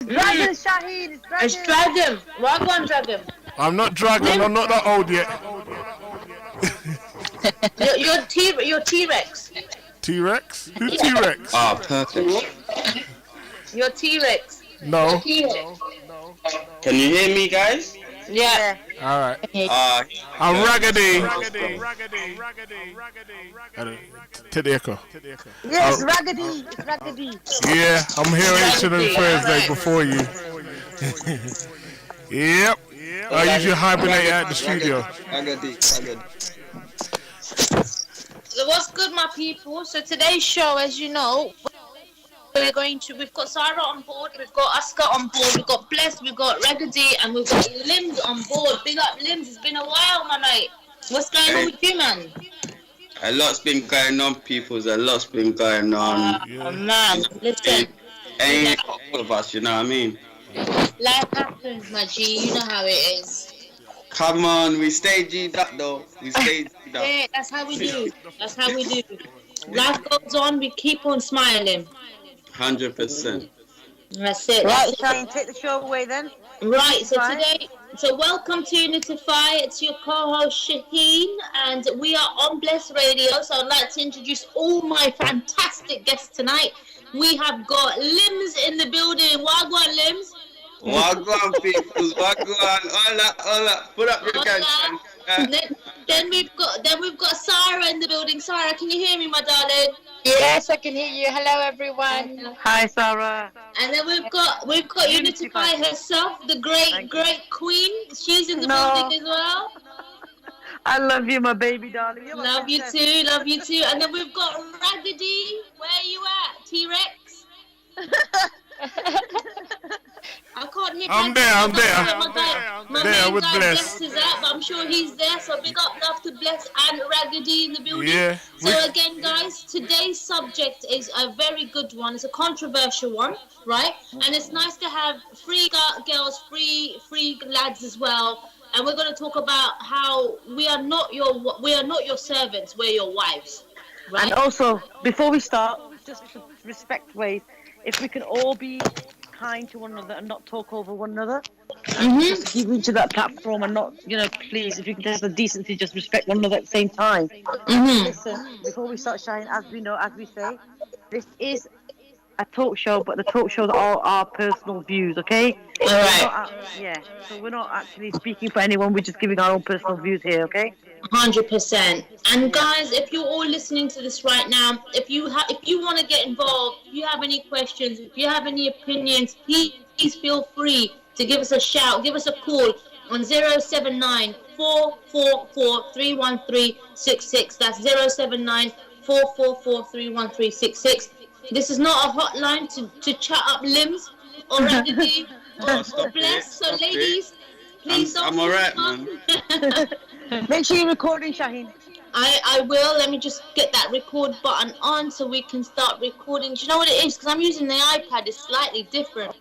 Dragon, Shaheen, it's Dragon. It's Dragon. Wagwan Dragon. I'm not Dragon. I'm not that old yet. You're T-Rex. T-Rex? Who's T-Rex? Ah, perfect. You're T-Rex. No. Can you hear me, guys? Yeah. All right. I'm Raggedy. Take the echo. Yes, Raggedy. It's Raggedy. Yeah, I'm here each and every Thursday before you. Yep. I usually hibernate at the studio. Raggedy. So what's good, my people? So today's show, as you know, we've got Sarah on board, we've got Oscar on board, we've got Bless, we've got Raggedy, and we've got Limz on board. Big up Limz, it's been a while, my mate. What's going on with you, man? A lot's been going on, peoples. A lot's been going on. Man, listen. Ain't all of us, you know what I mean? Life happens, my G, you know how it is. Come on, we stay G'd up though. We stay G'd up. Yeah, that's how we do. Life goes on, we keep on smiling. 100%. That's it. Right, Shaheen, take the show away then. Right, so welcome to Unitify. It's your co-host Shaheen, and we are on Bless Radio. So I'd like to introduce all my fantastic guests tonight. We have got Limz in the building. Wagwan Limz. Wagwan, peoples. Wagwan. Hola. Put up your hands. Then we've got Sarah in the building. Sarah, can you hear me, my darling? Yes, I can hear you. Hello, everyone. Hi, Sarah. And then we've got Unitify herself, the great queen. She's in the building as well. I love you, my baby darling. Love you too. And then we've got Raggedy. Where are you at, T-Rex? I can't hear. I'm there. My main with guy Bless. Is at, but I'm sure he's there. So big up love to Bless and Raggedy in the building. Yeah. So again, guys, today's subject is a very good one. It's a controversial one, right? And it's nice to have free girls, free lads as well. And we're going to talk about how we are not your servants. We're your wives, right? And also, before we start, just respect ways. If we can all be kind to one another and not talk over one another, just give into that platform and not, please, if you can just the decency, just respect one another at the same time. Listen, before we start shining, as we say, this is a talk show, but the talk shows are our personal views, okay? All right. So we're not actually speaking for anyone, we're just giving our own personal views here, okay? 100%. And guys, if you're all listening to this right now, if you want to get involved, if you have any questions, if you have any opinions, please feel free to give us a shout, give us a call on 079 444 31366. That's 079 444 31366. This is not a hotline to chat up Limz or Raggedy or Bless. So ladies, please don't. I'm alright, man. Make sure you're recording, Shaheen. I will. Let me just get that record button on so we can start recording. Do you know what it is? Because I'm using the iPad. It's slightly different.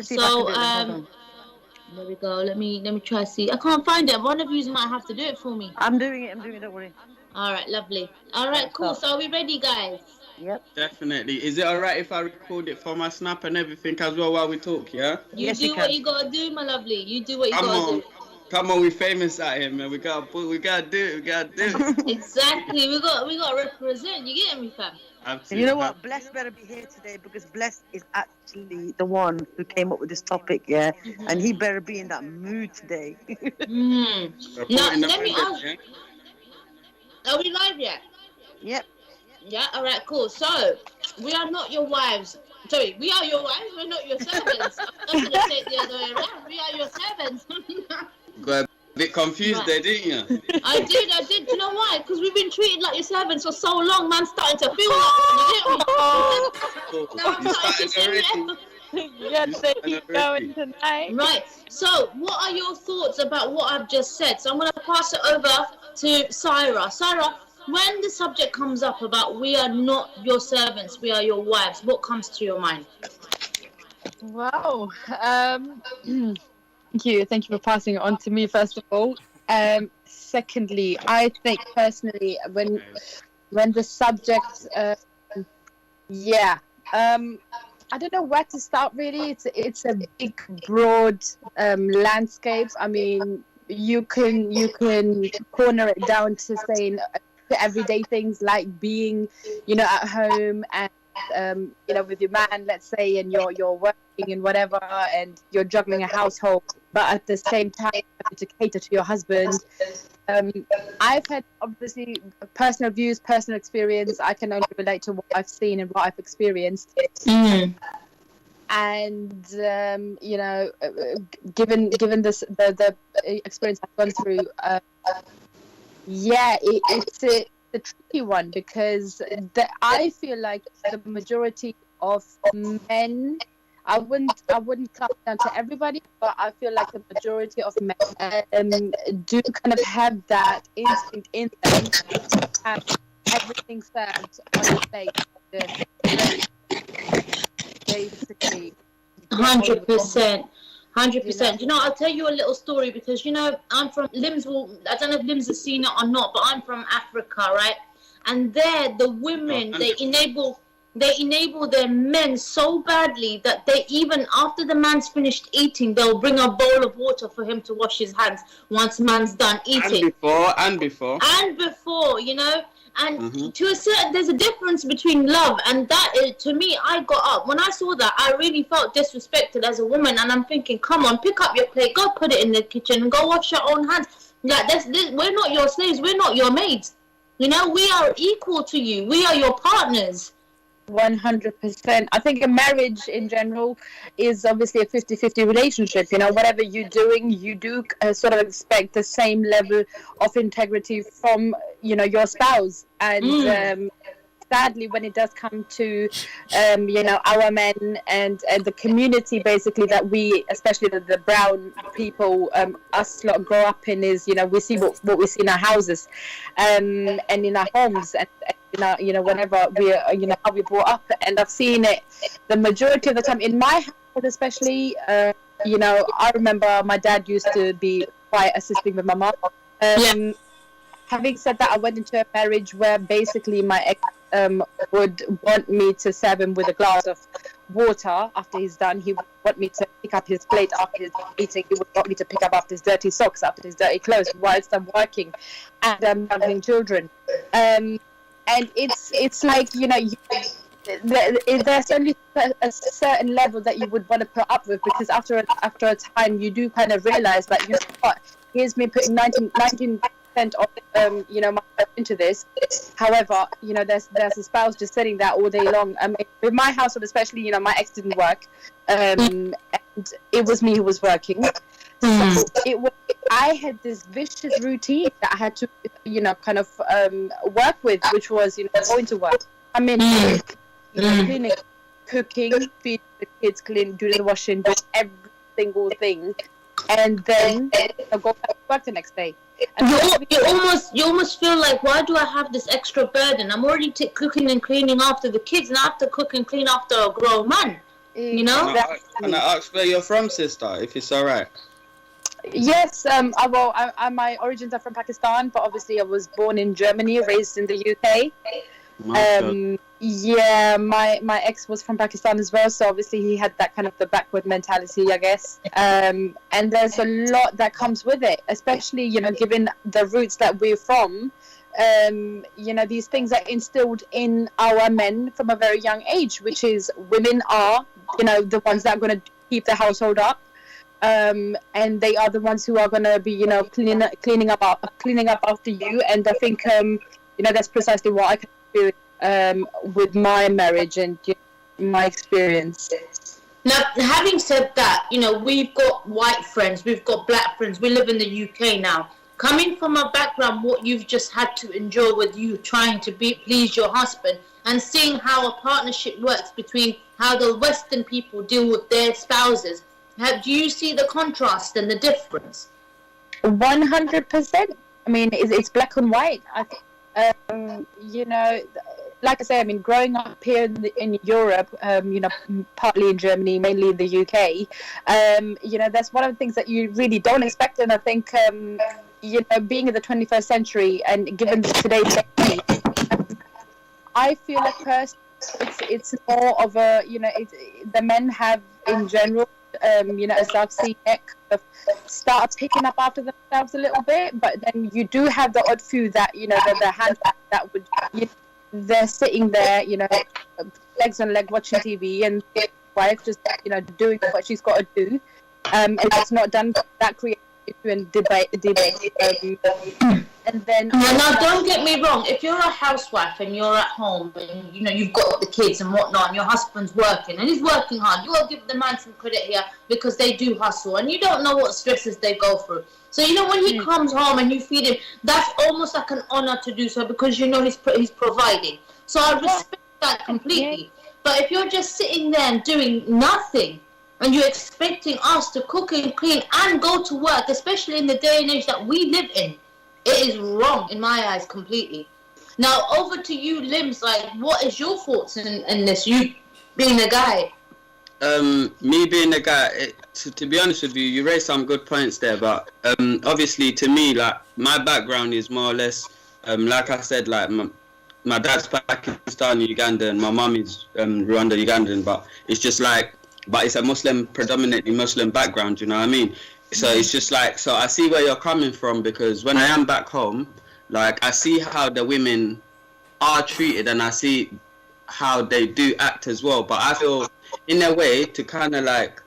So there we go. Let me try to see. I can't find it. One of you might have to do it for me. I'm doing it. Don't worry. All right, lovely. All right, cool. So are we ready, guys? Yep. Definitely. Is it alright if I record it for my snap and everything as well while we talk, yeah? You do what you gotta do, my lovely. You do what you gotta do. Come on, we famous out here, man. We gotta do it. Exactly. We gotta represent. You get me, fam? Absolutely. You know what? Bless better be here today because Bless is actually the one who came up with this topic, yeah? And he better be in that mood today. Now, let me ask. Are we live yet? Yep. Yeah, all right, cool. So, we are not your wives. Sorry, we are your wives. We're not your servants. I was going to say it the other way around. We are your servants. Got a bit confused there, didn't you? I did. You know why? Because we've been treated like your servants for so long, man. Starting to feel like now I'm starting to feel keep going tonight. Right. So, what are your thoughts about what I've just said? So, I'm going to pass it over to Sarah. Sarah, when the subject comes up about we are not your servants, we are your wives, what comes to your mind? Wow. Thank you for passing it on to me, first of all. Secondly, I think personally, when the subject, I I don't know where to start. Really, it's a big, broad landscape. I mean, you can corner it down to saying everyday things like being, at home and with your man, let's say, and you're working and whatever, and you're juggling a household, but at the same time having to cater to your husband. I've had obviously personal views, personal experience. I can only relate to what I've seen and what I've experienced. And given this the experience I've gone through, it's a tricky one, because I feel like the majority of men, I wouldn't clap down to everybody, but I feel like the majority of men do kind of have that instinct in them to have everything served on the plate. Basically, 100%. 100%. You know, I'll tell you a little story, because I'm from Limbs. I don't know if Limbs has seen it or not, but I'm from Africa, right? And there, the women, they enable their men so badly that they, even after the man's finished eating, they'll bring a bowl of water for him to wash his hands once man's done eating. And before. And to a certain, there's a difference between love, and that is, to me, I got up. When I saw that, I really felt disrespected as a woman, and I'm thinking, come on, pick up your plate, go put it in the kitchen, and go wash your own hands. Like, we're not your slaves, we're not your maids. We are equal to you. We are your partners. 100%. I think a marriage in general is obviously a 50-50 relationship. Whatever you're doing, you do sort of expect the same level of integrity from, your spouse. And sadly, when it does come to, our men and the community, basically, that we, especially the brown people, us lot grow up in, is, we see what we see in our houses and in our homes, and whenever we how we brought up. And I've seen it the majority of the time in my household, especially. I remember my dad used to be quite assisting with my mom. Having said that, I went into a marriage where basically my ex would want me to serve him with a glass of water after he's done. He would want me to pick up his plate after his eating. He would want me to pick up after his dirty socks, after his dirty clothes, whilst I'm working and having children. And it's like, there's only a certain level that you would want to put up with, because after a time you do kind of realize that, what, here's me putting 19% of my life into this. However, there's a spouse just sitting there all day long. I mean, with my household especially, my ex didn't work, and it was me who was working. So I had this vicious routine that I had to, kind of work with, which was, going to work. I mean, cleaning, cooking, feeding the kids, doing the washing, doing every single thing, and then I'll go back to work the next day. And you almost feel like, why do I have this extra burden? I'm already cooking and cleaning after the kids, and I have to cook and clean after a grown man. Can I ask where you're from, sister, if it's all right? Yes, my origins are from Pakistan, but obviously I was born in Germany, raised in the UK. My ex was from Pakistan as well, so obviously he had that kind of the backward mentality, I guess. And there's a lot that comes with it, especially, given the roots that we're from. These things are instilled in our men from a very young age, which is women are, the ones that are going to keep the household up. And they are the ones who are going to be, cleaning up after you. And I think, that's precisely what I can do with my marriage and my experience. Now, having said that, we've got white friends, we've got black friends, we live in the UK now. Coming from a background, what you've just had to endure with you trying to please your husband, and seeing how a partnership works between how the Western people deal with their spouses, do you see the contrast and the difference? 100%. I mean, it's black and white. I think, like I say, I mean, growing up here in Europe, partly in Germany, mainly in the UK, that's one of the things that you really don't expect. And I think, being in the 21st century and given today's day, I feel like personally it's more of a, the men have in general, as I've seen it, kind of start picking up after themselves a little bit, but then you do have the odd few that, the hand that would, they're sitting there, legs on leg watching TV, and the wife just, doing what she's got to do, and it's not done that creative and debate. And then now don't get me wrong, if you're a housewife and you're at home and you've got the kids and whatnot and your husband's working and he's working hard, you will give the man some credit here because they do hustle and you don't know what stresses they go through. So when he comes home and you feed him, that's almost like an honor to do so because he's providing. So I respect that completely. But if you're just sitting there and doing nothing and you're expecting us to cook and clean and go to work, especially in the day and age that we live in, it is wrong in my eyes completely. Now over to you, Limbs. Like, what is your thoughts in this? You being a guy. Me being a guy. To be honest with you, you raised some good points there. But obviously, to me, like my background is more or less, like I said, like my dad's Pakistani Ugandan, my mum is Rwanda Ugandan. But it's just like, but it's a predominantly Muslim background. You know what I mean? So it's just like, so I see where you're coming from, because when I am back home, like I see how the women are treated and I see how they do act as well. But I feel in a way, to kind of like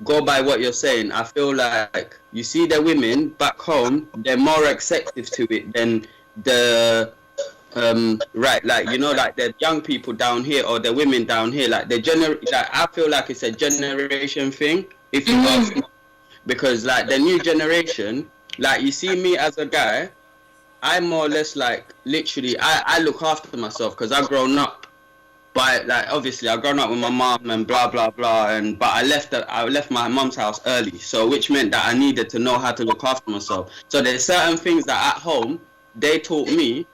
go by what you're saying, I feel like you see the women back home, they're more receptive to it than the like the young people down here or the women down here. Like I feel like it's a generation thing, if you ask me. Because like the new generation, like you see me as a guy, I'm more or less like literally I look after myself because I've grown up by, like, obviously I've grown up with my mom and blah blah blah, but I left my mom's house early, so which meant that I needed to know how to look after myself. So there's certain things that at home they taught me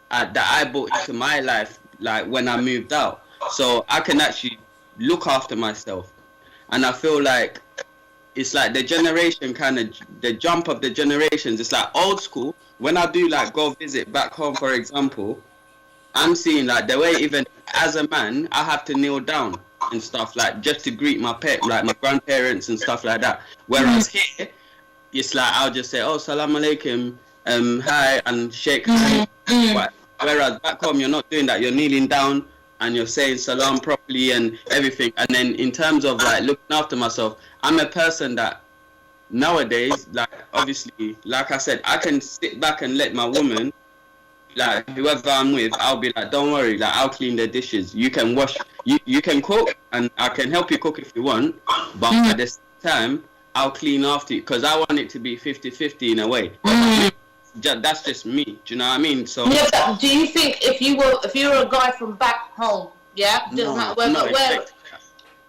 that I brought into my life, like when I moved out, so I can actually look after myself. And I feel like it's like the generation the jump of the generations. It's like old school. When I do like go visit back home, for example, I'm seeing like the way even as a man, I have to kneel down and stuff, like just to greet my like my grandparents and stuff like that. Whereas here, it's like I'll just say, oh, salam alaikum, hi, and shake hands. Whereas back home, you're not doing that. You're kneeling down and you're saying salam properly and everything. And then in terms of like looking after myself, I'm a person that nowadays, like obviously, like I said, I can sit back and let my woman, like whoever I'm with, I'll be like, don't worry, like I'll clean the dishes. You can wash, you can cook, and I can help you cook if you want. But at the same time, I'll clean after you, because I want it to be 50-50 in a way. That's just me. Do you know what I mean? So yeah, but do you think if you were a guy from back home, doesn't matter where,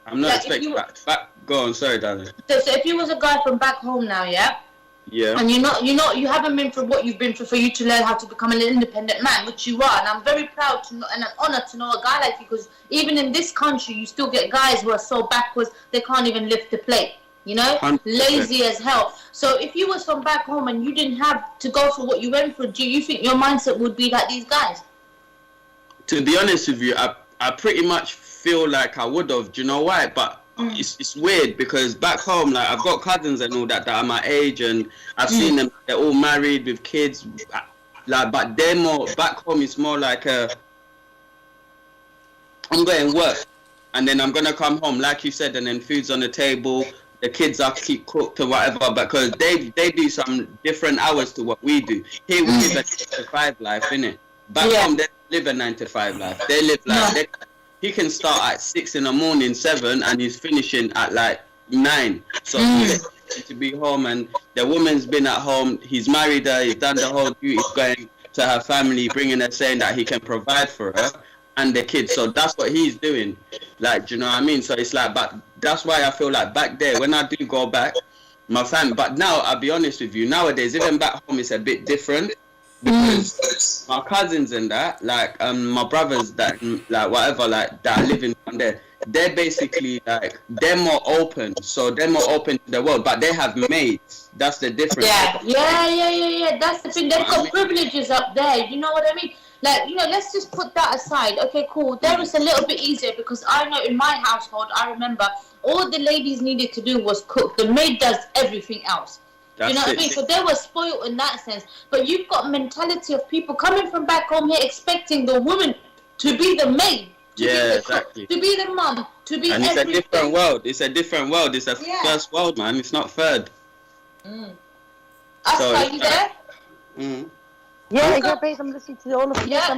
I'm not expecting that. Go on, sorry, darling. So if you was a guy from back home now, and you haven't been through what you've been through for you to learn how to become an independent man, which you are, and I'm very proud to know, and an honor to know a guy like you, because even in this country, you still get guys who are so backwards they can't even lift the plate. 100%. Lazy as hell. So if you was from back home and you didn't have to go through what you went through, do you think your mindset would be like these guys? To be honest with you, I pretty much feel like I would have. Do you know why? But it's weird, because back home, like I've got cousins and all that are my age, and I've seen them. They're all married with kids. Like, but they're more back home. It's more like I'm going to work, and then I'm gonna come home, like you said, and then food's on the table. The kids are keep cooked or whatever, because they do some different hours to what we do. Here we live a 9-to-5 life, innit? Back home, they live a 9-to-5 life. They live like he can start at 6 in the morning, 7, and he's finishing at like 9. So to be home, and the woman's been at home. He's married her. He's done the whole duty, going to her family, bringing her, saying that he can provide for her and the kids. So that's what he's doing. Like, do you know what I mean? So it's like, but that's why I feel like back there, when I do go back, my family, but now I'll be honest with you, nowadays, even back home, it's a bit different, because my cousins and that, like, my brothers that, like, whatever, like, that are living down there, they're basically, like, they're more open. So they're more open to the world, but they have maids. That's the difference. Yeah. That's the thing. They've got privileges up there. You know what I mean? Like, let's just put that aside. Okay, cool. There is a little bit easier because I know in my household, I remember all the ladies needed to do was cook. The maid does everything else. You know what I mean? So they were spoiled in that sense. But you've got mentality of people coming from back home here expecting the woman to be the maid. Exactly. To be the mum. To be everything. And it's a different world. It's a different world. It's a first world, man. It's not third. Aska, are you there? Yeah, based. I'm listening to all of you. Yeah,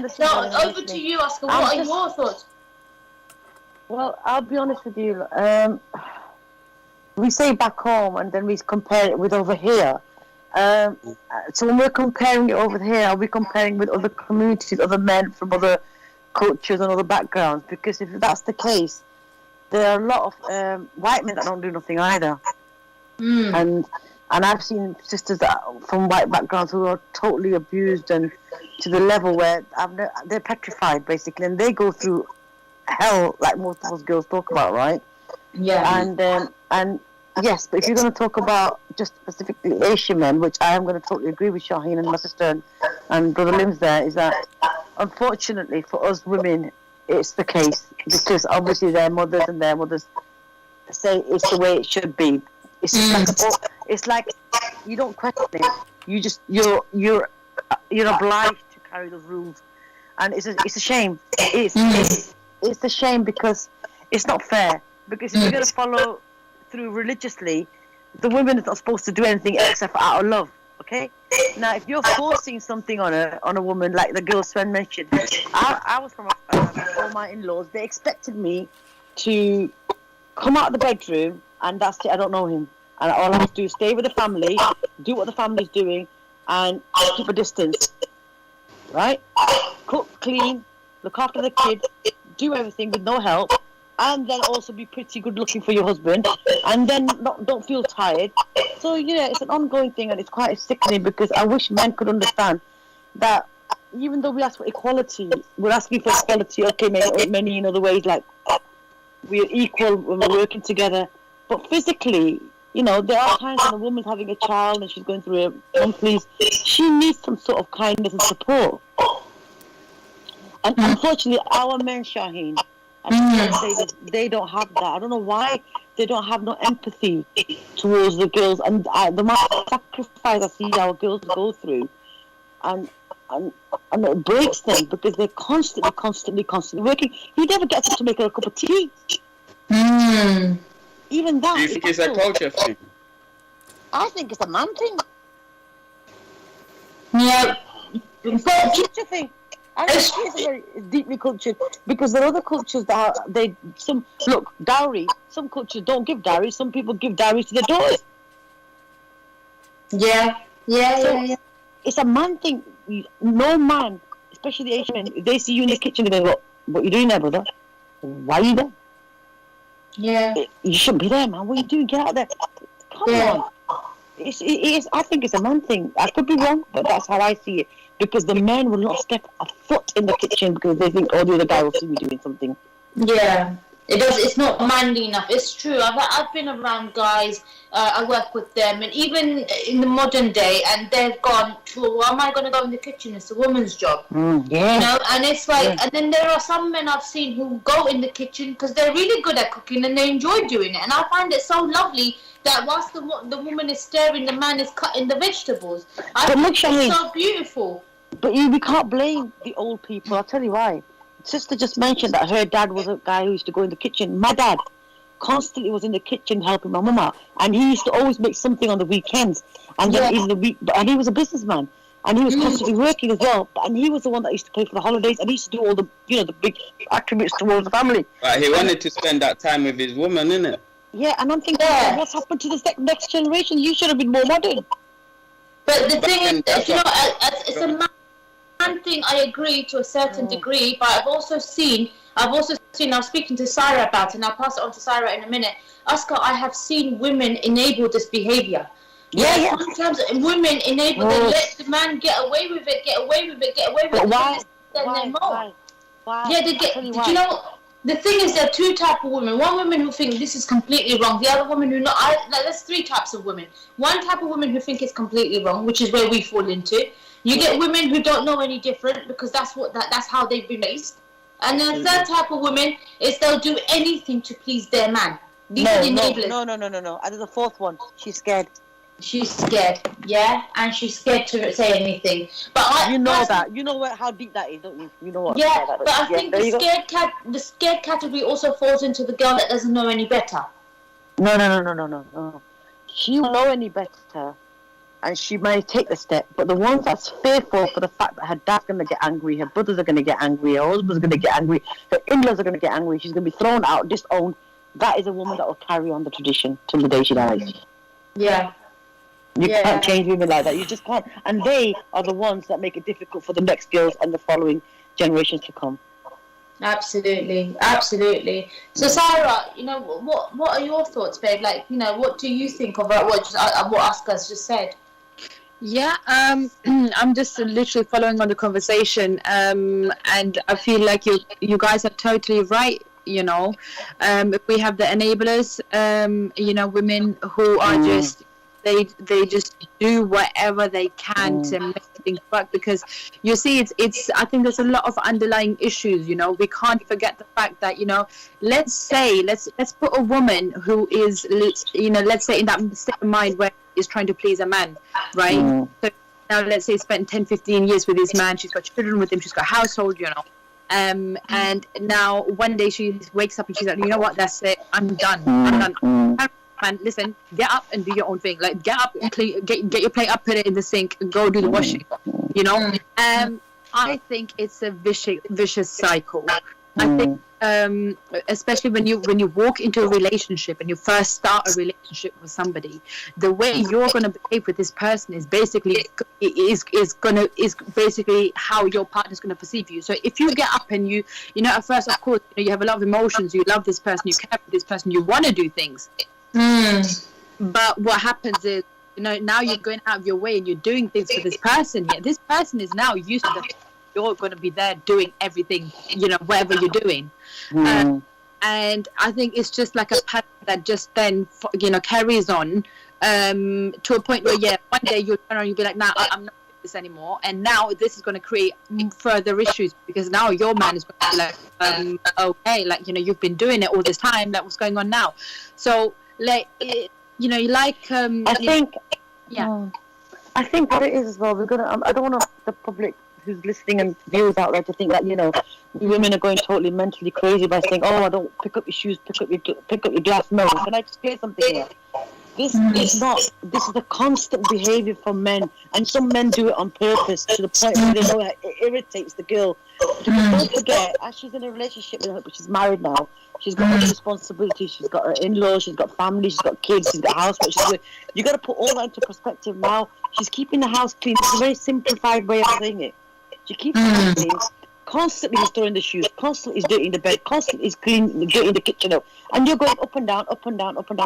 over to you, Aska. What are your thoughts? Well, I'll be honest with you. We say back home and then we compare it with over here. So when we're comparing it over here, are we comparing with other communities, other men from other cultures and other backgrounds? Because if that's the case, there are a lot of white men that don't do nothing either. And I've seen sisters that from white backgrounds who are totally abused and to the level where they're petrified, basically, and they go through hell like most of us girls talk about, right? Yeah. And yes, but if you're going to talk about just specifically Asian men, which I am going to totally agree with Shaheen and my sister and Brother Limz there, is that unfortunately for us women, it's the case because obviously their mothers say it's the way it should be. It's like you don't question it. You just you're obliged to carry those rules, and it's a shame. It's a shame because it's not fair. Because if you're going to follow through religiously, the woman is not supposed to do anything except for out of love. Okay. Now, if you're forcing something on a woman, like the girl Sven mentioned, I was from all my in-laws. They expected me to come out of the bedroom, and that's it. I don't know him, and all I have to do is stay with the family, do what the family's doing, and keep a distance. Right? Cook, clean, look after the kid, do everything with no help. And then also be pretty good looking for your husband, and then don't feel tired. So it's an ongoing thing, and it's quite sickening because I wish men could understand that even though we ask for equality, we're asking for equality. Okay, many in other ways, like we're equal when we're working together, but physically, there are times when a woman's having a child and she's going through a monthly. She needs some sort of kindness and support. And unfortunately, our men, Shaheen, they don't have that. I don't know why they don't have no empathy towards the girls, and the amount of sacrifice I see our girls go through, and it breaks them because they're constantly working. He never gets up to make her a cup of tea. Even that. Do you think it's a culture thing? I think it's a man thing. Yeah, it's a culture thing. I think it's very deeply cultured because there are other cultures that dowry. Some cultures don't give dowry. Some people give dowries to their daughters. Yeah. It's a man thing. No man, especially the Asian men, if they see you in the kitchen, they go, "What you doing there, brother? Why are you there? Yeah. You shouldn't be there, man. What are you doing? Get out of there. Come on." It is. I think it's a man thing. I could be wrong, but that's how I see it. Because the men will not step a foot in the kitchen because they think, the other guy will see me doing something. Yeah, it does. It's not manly enough. It's true. I've been around guys. I work with them, and even in the modern day, and they've gone, "Well, why am I going to go in the kitchen? It's a woman's job." And it's like, and then there are some men I've seen who go in the kitchen because they're really good at cooking and they enjoy doing it, and I find it so lovely that whilst the woman is stirring, the man is cutting the vegetables. I think it's so beautiful. But we can't blame the old people. I'll tell you why. Sister just mentioned that her dad was a guy who used to go in the kitchen. My dad constantly was in the kitchen helping my mum out, and he used to always make something on the weekends. And then in the week, and he was a businessman, and he was constantly working as well. And he was the one that used to pay for the holidays, and he used to do all the the big attributes towards the family. But he wanted to spend that time with his woman, innit? Yeah, and I'm thinking, what's happened to this next generation? You should have been more modern. But the thing is, it's a man thing. I agree to a certain degree, but I've also seen. I was speaking to Sarah about it, and I'll pass it on to Sarah in a minute. Aska, I have seen women enable this behavior. Yeah. Sometimes women enable. They let the man get away with it. But why? Yeah, they get. Do you know? the thing is, there are two types of women. One woman who think this is completely wrong. The other woman who not. There's three types of women. One type of women who think it's completely wrong, which is where we fall into. You get women who don't know any different because that's how they've been raised. And then the third type of women is they'll do anything to please their man. These are the enablers. No. And there's a fourth one. She's scared. She's scared, yeah, and she's scared to say anything. But you know that. You know how deep that is, don't you? You know what? Yeah, but I think the scared category also falls into the girl that doesn't know any better. No. She will know any better, and she may take the step. But the one that's fearful for the fact that her dad's going to get angry, her brothers are going to get angry, her husband's going to get angry, her in-laws are going to get angry, she's going to be thrown out, disowned. That is a woman that will carry on the tradition till the day she dies. Yeah. You can't change women like that. You just can't. And they are the ones that make it difficult for the next girls and the following generations to come. Absolutely. So, Sarah, what are your thoughts, babe? Like, what do you think of what Aska's just said? Yeah, I'm just literally following on the conversation, and I feel like you guys are totally right. If we have the enablers, women who are just. They just do whatever they can to make things work, because you see it's I think there's a lot of underlying issues. We can't forget the fact that let's put a woman who is let's say in that state of mind where she's trying to please a man, right? So now let's say spent 10-15 years with this man, she's got children with him, she's got a household, and now one day she wakes up and she's like, you know what, that's it, I'm done. Man, listen, get up and do your own thing. Like, get up, get your plate up, put it in the sink, and go do the washing. I think it's a vicious cycle. I think, especially when you walk into a relationship and you first start a relationship with somebody, the way you're going to behave with this person is basically basically how your partner's going to perceive you. So if you get up and you at first, of course, you have a lot of emotions, you love this person, you care for this person, you want to do things. But what happens is, now you're going out of your way and you're doing things for this person. Yeah, this person is now used to the fact that you're going to be there doing everything, whatever you're doing. And I think it's just like a pattern that just then, carries on to a point where, one day you'll turn around and you'll be like, nah, I'm not doing this anymore. And now this is going to create further issues, because now your man is going to be like, okay, like, you've been doing it all this time, like, what's going on now? So, like, I think, I think what it is as well, I don't want the public who's listening and viewers out there to think that, women are going totally mentally crazy by saying, oh, I don't pick up your shoes, pick up your glass. No, can I just clear something here? This is a constant behaviour from men, and some men do it on purpose to the point where they know it irritates the girl. Because don't forget, as she's in a relationship with her, but she's married now, she's got other responsibilities, she's got her in-laws, she's got family, she's got kids, she's got a house. You got to put all that into perspective now. She's keeping the house clean. It's a very simplified way of saying it. She keeps the house clean. Constantly he's throwing the shoes, constantly he's dirtying the bed, constantly he's dirtying the kitchen up. And you're going up and down,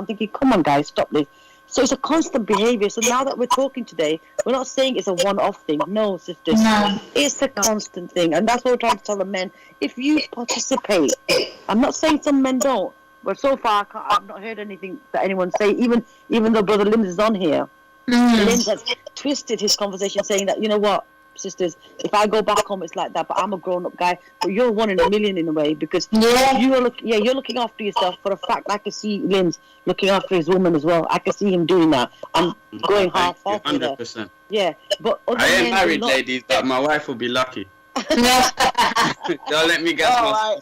thinking, come on guys, stop this. So it's a constant behaviour. So now that we're talking today, we're not saying it's a one-off thing. No, sisters. No. It's a constant thing. And that's what we're trying to tell the men. If you participate, I'm not saying some men don't, but so far I've not heard anything that anyone say, even though Brother Limz is on here. Limz has twisted his conversation saying that, you know what, sisters, if I go back home it's like that, but I'm a grown-up guy. But you're one in a million in a way, because you're looking after yourself. For a fact, I can see Limz looking after his woman as well. I can see him doing that and going half off with her. 100%. Yeah, but I ain't married, ladies, but my wife will be lucky. Don't let me get my.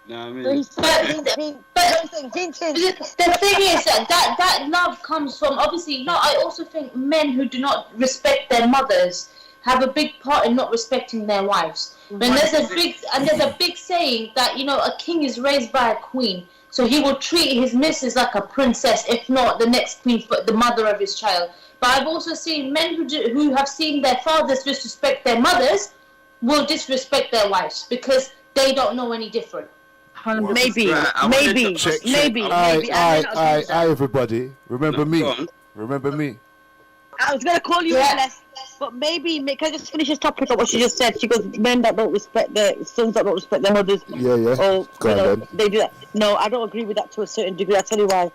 No, I mean. The thing is that love comes from, obviously. I also think men who do not respect their mothers have a big part in not respecting their wives. And there's a big saying that, a king is raised by a queen, so he will treat his missus like a princess, if not the next queen, the mother of his child. But I've also seen men who have seen their fathers disrespect their mothers will disrespect their wives because they don't know any different. Maybe. Hi, everybody. Remember me. I was gonna call you Bless, but maybe can I just finish this topic of what she just said? She goes, men that don't respect their sons that don't respect their mothers. Yeah. Or Go on, then. they do that. No, I don't agree with that to a certain degree. I'll tell you why.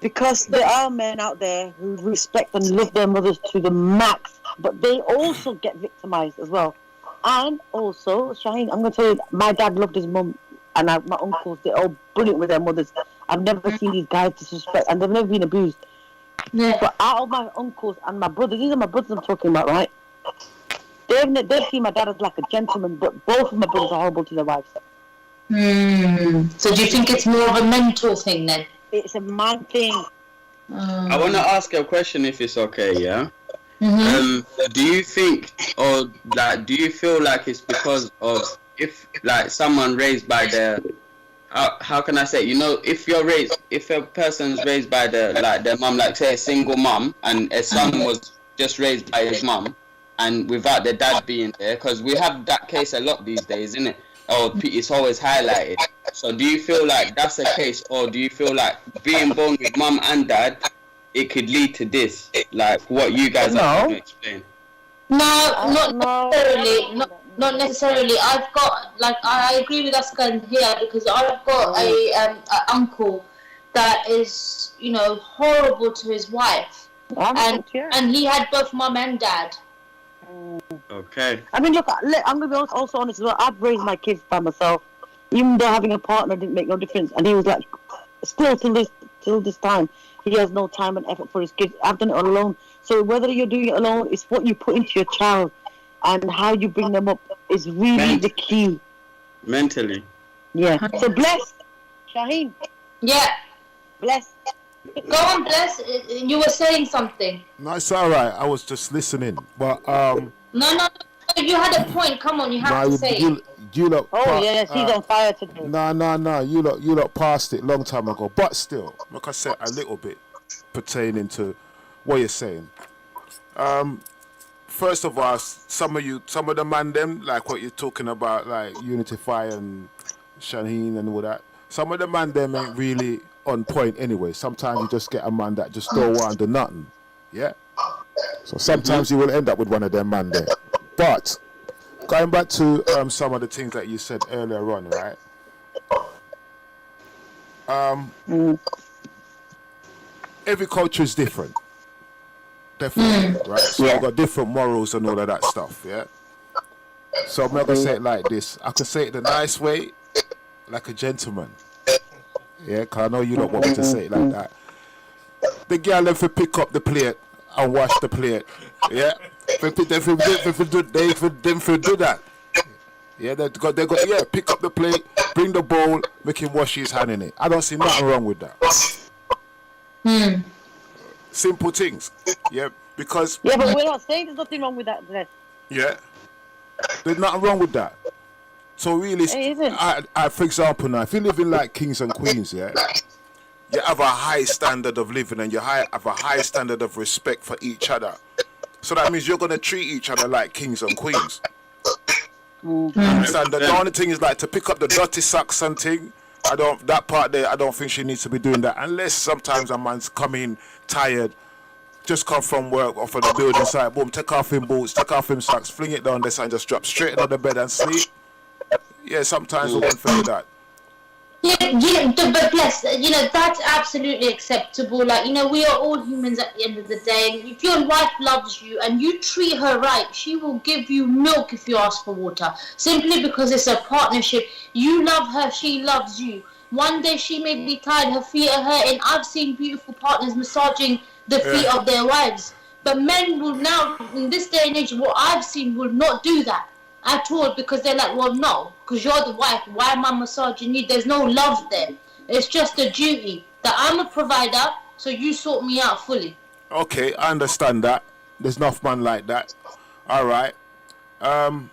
Because there are men out there who respect and love their mothers to the max, but they also get victimized as well. And also, Shaheen, I'm going to tell you, my dad loved his mum, and my uncles, they're all brilliant with their mothers. I've never seen these guys disrespect, and they've never been abused. Yeah. But out of my uncles and my brothers, these are my brothers I'm talking about, right? They've seen my dad as like a gentleman, but both of my brothers are horrible to their wives. So do you think it's more of a mental thing then? It's a man thing. I want to ask a question if it's okay, yeah? Do you think, or like, do you feel like it's because of, if like someone raised by their, how can I say, you know, if a person's raised by their mum, like say a single mum, and a son was just raised by his mum, and without their dad being there, because we have that case a lot these days, isn't it? Or it's always highlighted. So do you feel like that's the case, or do you feel like being born with mum and dad, it could lead to this, like what you guys are trying to explain? No, not necessarily. Not necessarily. I've got, like, I agree with Askan here, because I've got a uncle that is, you know, horrible to his wife, and he had both mum and dad. Okay. I mean, look, I'm going to be also honest as well. I've raised my kids by myself. Even though having a partner didn't make no difference. And he was like, still till this time, he has no time and effort for his kids. I've done it all alone. So whether you're doing it alone, it's what you put into your child and how you bring them up is really the key. Mentally. Yeah. So Bless. Shaheen. Yeah. Bless. Go on, Bless. You were saying something. No, it's all right. I was just listening. But No. You had a point. Come on, you have to say it. You lot. Yes, he's on fire today. No. You lot passed it long time ago. But still, like I said, a little bit pertaining to what you're saying. First of all, some of the man them, like what you're talking about, like Unify and Shaheen and all that. Some of the man them ain't really on point anyway. Sometimes you just get a man that just don't want to do nothing. Yeah. So sometimes you will end up with one of them man there. But going back to some of the things that you said earlier on, right? Every culture is different. Definitely, right? So I've got different morals and all of that stuff, yeah? So I'm not going to say it like this. I can say it the nice way, like a gentleman. Yeah, because I know you don't want me to say it like that. The girl, if you pick up the plate and wash the plate, yeah? If you do that. Yeah, they got, pick up the plate, bring the bowl, make him wash his hand in it. I don't see nothing wrong with that. Simple things. Yeah, because... Yeah, but we're not saying there's nothing wrong with that. Yeah. There's nothing wrong with that. So really, for example now, if you live in like kings and queens, yeah, you have a high standard of living and you have a high standard of respect for each other. So that means you're going to treat each other like kings and queens. Understand? The only thing is like to pick up the dirty socks and thing. I don't think she needs to be doing that unless sometimes a man's coming tired, just come from work or from the building site, boom, take off him boots, take off him socks, fling it down this and just drop straight into the bed and sleep. Yeah, sometimes we won't feel that. Yeah, but Bless, that's absolutely acceptable. Like, we are all humans at the end of the day. And if your wife loves you and you treat her right, she will give you milk if you ask for water. Simply because it's a partnership. You love her, she loves you. One day she may be tired, her feet are hurting. I've seen beautiful partners massaging the feet of their wives. But men will now, in this day and age, what I've seen will not do that at all, because they're like, well, no, because you're the wife, why am I massaging you? There's no love there. It's just a duty that I'm a provider, so you sort me out fully. Okay, I understand that. There's enough man like that. All right. Enough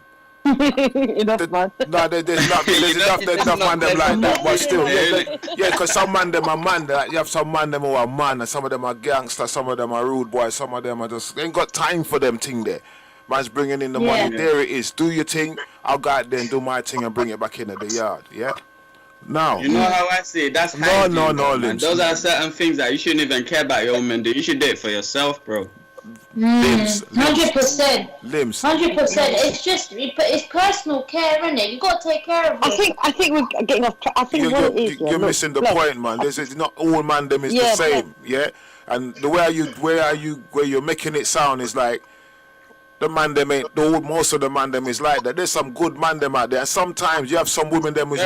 man. No, there's enough man them like that, but still, yeah, because some man them are man. Like, you have some man them who are man, and some of them are gangsters, some of them are rude boys, some of them are just, they ain't got time for them thing there. Man's bringing in the money. There it is. Do your thing. I'll go out there and do my thing and bring it back into the yard. Yeah? Now. You know how I see it? That's no, man. Lynch. Those are certain things that you shouldn't even care about your own men. You should do it for yourself, bro. Limbs. 100%. Limbs. 100%. It's personal care, isn't it? You got to take care of it. I think we're getting off track. I think what it is. You're missing the point, man. It's not all man them is the same, yeah. And the way you're making it sound is like the man them ain't. Most of the man them is like that. There's some good man them out there. And sometimes you have some women them with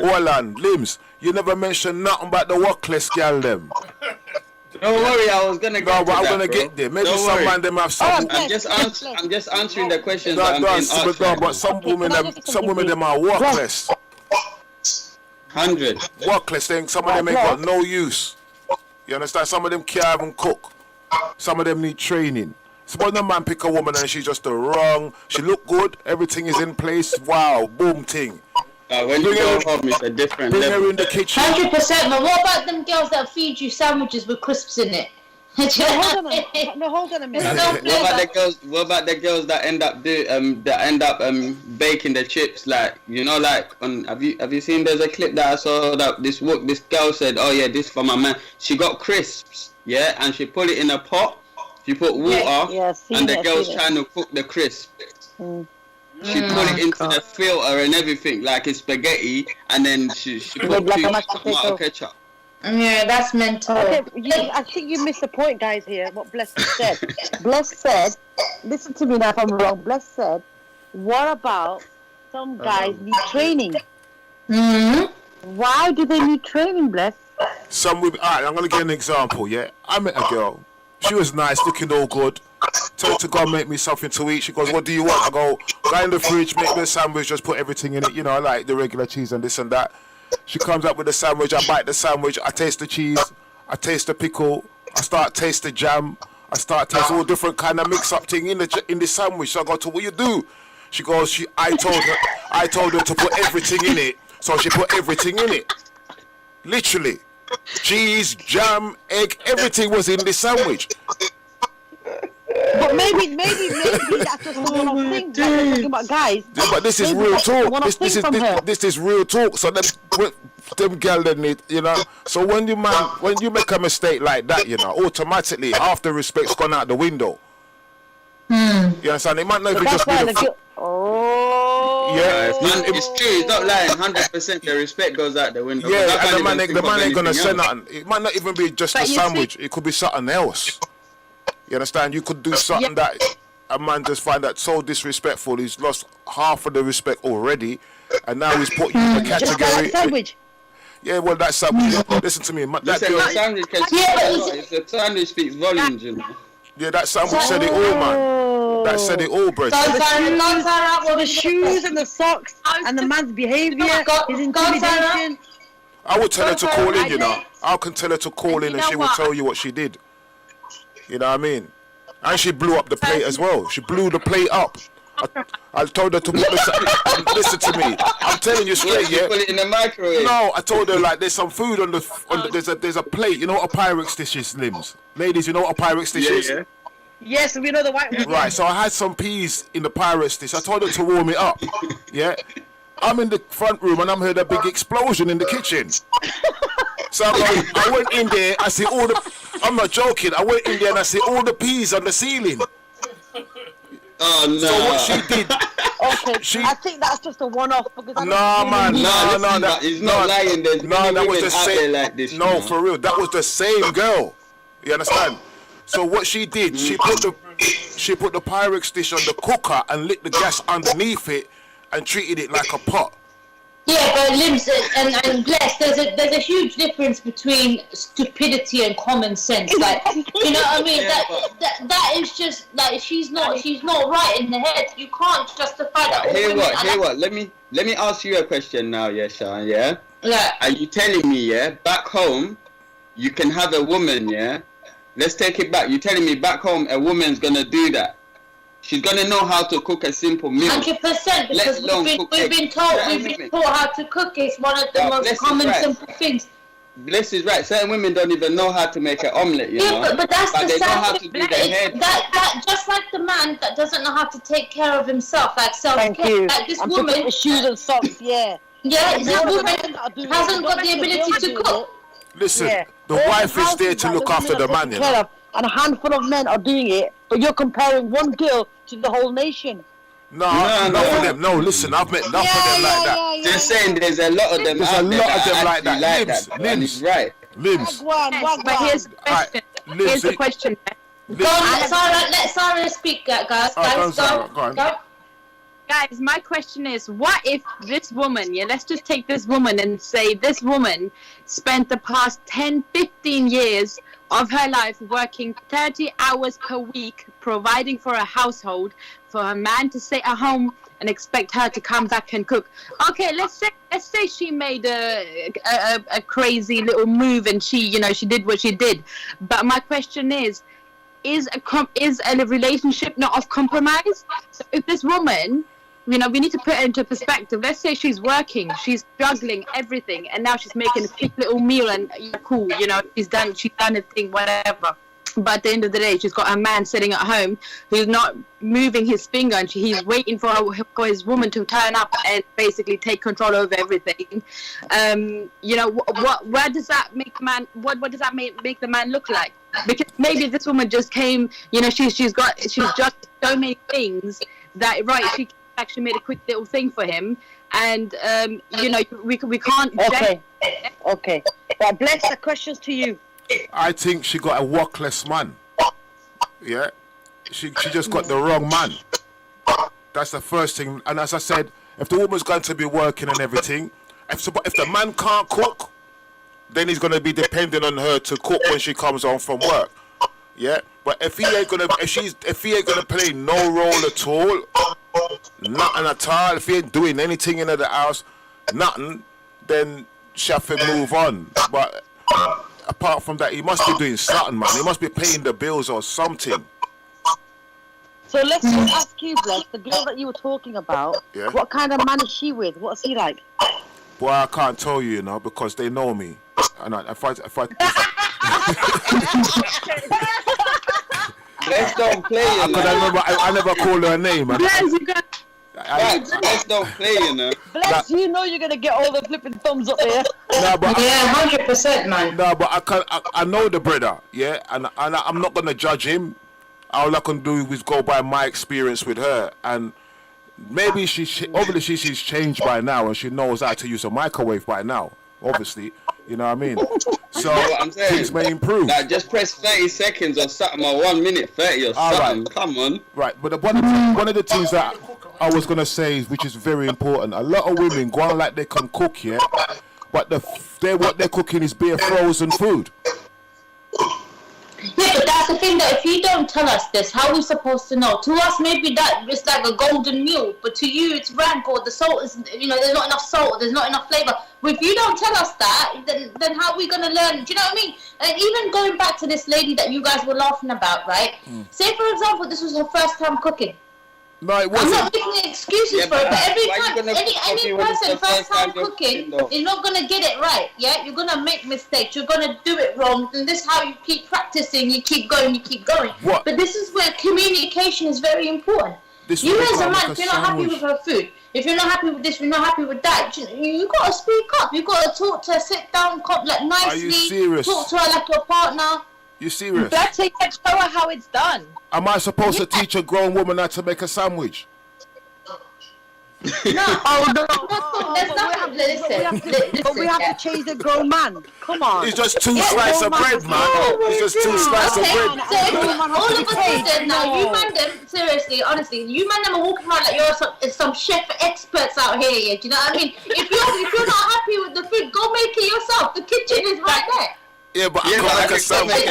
Orland, Limbs. You never mention nothing about the workless girl them. Don't worry, I was gonna get I'm gonna get there. Maybe some man them have some. I'm just answering the questions. But some women them are workless. 100. Workless. Some of them ain't got no use. You understand? Some of them can't even cook. Some of them need training. Suppose the man pick a woman and she's just the wrong. She look good. Everything is in place. Wow, boom thing. When you go home, it's a different level. Bring her in the kitchen. 100%. But what about them girls that feed you sandwiches with crisps in it? Hold on a minute. What about the girls that end up baking the chips, like, you know, like on have you seen, there's a clip that I saw that this girl said, oh yeah, this for my man. She got crisps, yeah, and she put it in a pot. She put water, and the girl's trying to cook the crisp. She put it into the filter and everything, like it's spaghetti, and then she put tomato ketchup. Yeah, that's mental. Okay, I think you missed the point, guys, here, what Bless said. Bless said, listen to me now if I'm wrong, Bless said, what about some guys need training? Why do they need training, Bless? Some women, alright, I'm gonna give an example, yeah? I met a girl, she was nice, looking all good. Tell her to go and make me something to eat. She goes, what do you want? I go in the fridge, make me a sandwich, just put everything in it, you know, I like the regular cheese and this and that. She comes up with the sandwich, I bite the sandwich, I taste the cheese, I taste the pickle, I start taste the jam, I start taste all different kind of mix up thing in the sandwich. So I go to, what you do? She goes, I told her to put everything in it, so she put everything in it. Literally. Cheese, jam, egg, everything was in the sandwich. But maybe that's just the one-off thing. We're talking about guys. Yeah, but this is real talk. This is real talk. So them girl they need, you know. So when you make a mistake like that, you know, automatically half the respect's gone out the window. You understand? It might not even just be the. Yeah, it's true. It's not lying. 100%, the respect goes out the window. Yeah, and the man ain't gonna say nothing. It might not even be just a sandwich. It could be something else. You understand? You could do something that a man just find that so disrespectful. He's lost half of the respect already, and now he's put you in the category. Just like sandwich. Yeah, well, that's sandwich. Listen to me. That the sandwich speaks volumes, you know. Yeah, that sandwich said it all, man. That said it all, bro. The shoes and the socks and the man's behaviour, his intimidation. I would tell her to call in, you know. I can tell her to call in and she will tell you what she did. You know what I mean? And she blew up the plate as well. She blew the plate up. I told her to put listen to me. I'm telling you straight, yeah. Put it in the microwave. No, I told her like there's some food on the there's a plate. You know what a Pyrex dish is, Limbs? Ladies, you know what a Pyrex dish is? Yeah. Yes, we know the white one. Right, so I had some peas in the Pyrex dish. I told her to warm it up. Yeah. I'm in the front room and I'm heard a big explosion in the kitchen. So I went in there, I see all the, I'm not joking, I went in there and I see all the peas on the ceiling. Oh no. So what she did, Okay, I think that's just a one-off because no, he's not lying. There's that was the same. Like this, no, for real, that was the same girl. You understand? So what she did, she put the Pyrex dish on the cooker and lit the gas underneath it and treated it like a pot. Yeah, but Limbs and Bless, there's a huge difference between stupidity and common sense. Like, you know what I mean? That is just like she's not right in the head. You can't justify that. Hear what? Let me ask you a question now, yeah, Sean, yeah? Yeah. Are you telling me, yeah, back home you can have a woman, yeah? Let's take it back. You're telling me back home a woman's gonna do that? She's gonna know how to cook a simple meal. 100%, because we've been taught how to cook. It's one of the most common simple things. Bless is right. Certain women don't even know how to make an omelette, you know. But that's but the they know how sad to thing. do the head. That just like the man that doesn't know how to take care of himself, like self-care. Thank you. Like this I'm woman, picking up shoes and socks. Yeah. Yeah, this woman hasn't got the ability to cook. Listen, the wife is there to look after the man, you know. And a handful of men are doing it But you're comparing one girl to the whole nation. No, enough of them. No, listen, I've met enough of them like that. Just saying, there's a lot of them. There's a lot of them like that. Limbs, right? Limbs. But here's the question. Here's the question. Go on, let Sarah speak, guys. Go. Guys, my question is, what if this woman, let's just take this woman and say this woman spent the past 10, 15 years of her life working 30 hours per week, providing for a household, for her man to stay at home and expect her to come back and cook. Okay, let's say she made a crazy little move and she did what she did. But my question is a relationship not of compromise? So if this woman, we need to put it into perspective. Let's say she's working, she's juggling everything, and now she's making a quick little meal, and cool, she's done a thing, whatever. But at the end of the day, she's got a man sitting at home who's not moving his finger, and he's waiting for his woman to turn up and basically take control over everything. Where does that make the man? What does that make the man look like? Because maybe this woman just came, she's just so many things that she actually made a quick little thing for him, and we can't. Okay. Well, bless the questions to you. I think she got a workless man. Yeah, she just got the wrong man. That's the first thing. And as I said, if the woman's going to be working and everything, if the man can't cook, then he's going to be dependent on her to cook when she comes home from work. Yeah, but if he ain't gonna play no role at all, nothing at all, if he ain't doing anything in the house, nothing, then she have to move on. But apart from that, he must be doing something, man. He must be paying the bills or something. So let's just ask you, Bless, the girl that you were talking about, what kind of man is she with? What's he like? Well, I can't tell you, because they know me. And if I Let's don't play, I never called her name. Let's don't play, Bless, you're going to get all the flipping thumbs up there. No, but 100%, man. No, but I know the brother, and I'm not going to judge him. All I can do is go by my experience with her, and maybe she's changed by now, and she knows how to use a microwave by now, obviously. You know what I mean? So what I'm saying, things may improve. Like, just press 30 seconds or something, or 1 minute 30 or something. Right. Come on. Right, but one of the things that I was gonna say, which is very important, a lot of women go on like they can cook, but what they're cooking is bare frozen food. Yeah, but that's the thing, that if you don't tell us this, how are we supposed to know? To us, maybe that it's like a golden meal, but to you, it's rank, or the salt is, there's not enough salt, there's not enough flavor. But if you don't tell us that, then how are we going to learn? Do you know what I mean? And even going back to this lady that you guys were laughing about, right? Say, for example, this was her first time cooking. No, it wasn't. I'm not making excuses for it, but every time, any person first time cooking is not going to get it right, yeah? You're going to make mistakes, you're going to do it wrong, and this is how you keep practicing, you keep going. What? But this is where communication is very important. You as a man, if you're not happy with her food, if you're not happy with this, you're not happy with that, you got to speak up, you got to talk to her, sit down, nicely, are you serious? Talk to her like your partner. You serious? Let's show her how it's done. Am I supposed to teach a grown woman how to make a sandwich? No. There's nothing. Listen. But we have to change the grown man. Come on. It's just two slices of bread, man. It's just two slices of bread. So all of a sudden now, you man them, seriously, honestly, you man them are walking around like you're some chef experts out here. Yeah, do you know what I mean? If you're not happy with the food, go make it yourself. The kitchen is right there. Yeah, but I can make a sandwich.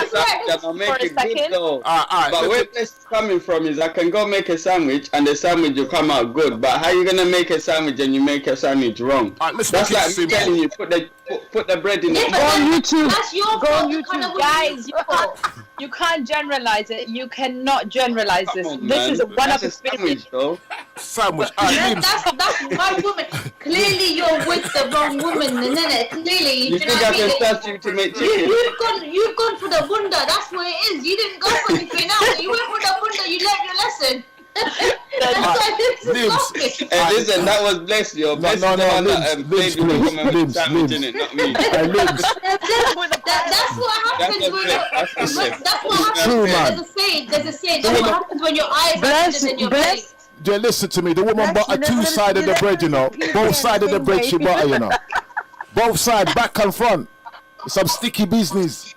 I'll make it good though. But where this is coming from is I can go make a sandwich and the sandwich will come out good. But how you gonna make a sandwich and you make a sandwich wrong? That's like me telling you put the bread in it. Go on YouTube. That's your fault. Guys, you can't generalize it. You cannot generalize this. This is one of the sandwich though. Sandwich. That's my woman. Clearly you're with the wrong woman, and then clearly you think I can trust you to make chicken? You've gone for the bunda. That's what it is. You didn't go for anything else. You went for the bunda. You learned your lesson. Limbs. Hey, listen, that was Bless, yo. Bless No, is the one Limbs, that played with the woman Limbs, sandwich Limbs. in it, not me. Limbs. That's what happens when that's what happens. True, man. There's a saying. That's what happens when your eyes are bigger than your belly. Yeah, listen to me. The woman bought a two-sided the bread, you know. Both sides of the bread she bought, you know. Both sides, back and front. Some sticky business.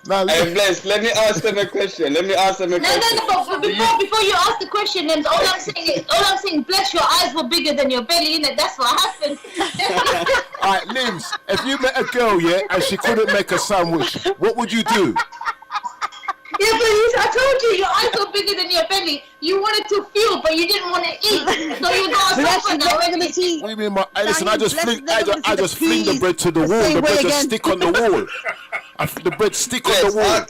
Now, Hey, Bless, let me ask them a question. No, but before you ask the question, then all I'm saying, Bless, your eyes were bigger than your belly, innit? That's what happened. Alright, Limbs, if you met a girl, yeah, and she couldn't make a sandwich, what would you do? Yeah, but I told you, your eyes were bigger than your belly. You wanted to feel, but you didn't want to eat. So you got suffer now. What do you mean, listen, I just fling the bread to the wall. The bread just stick on the wall. The bread stick on the wall.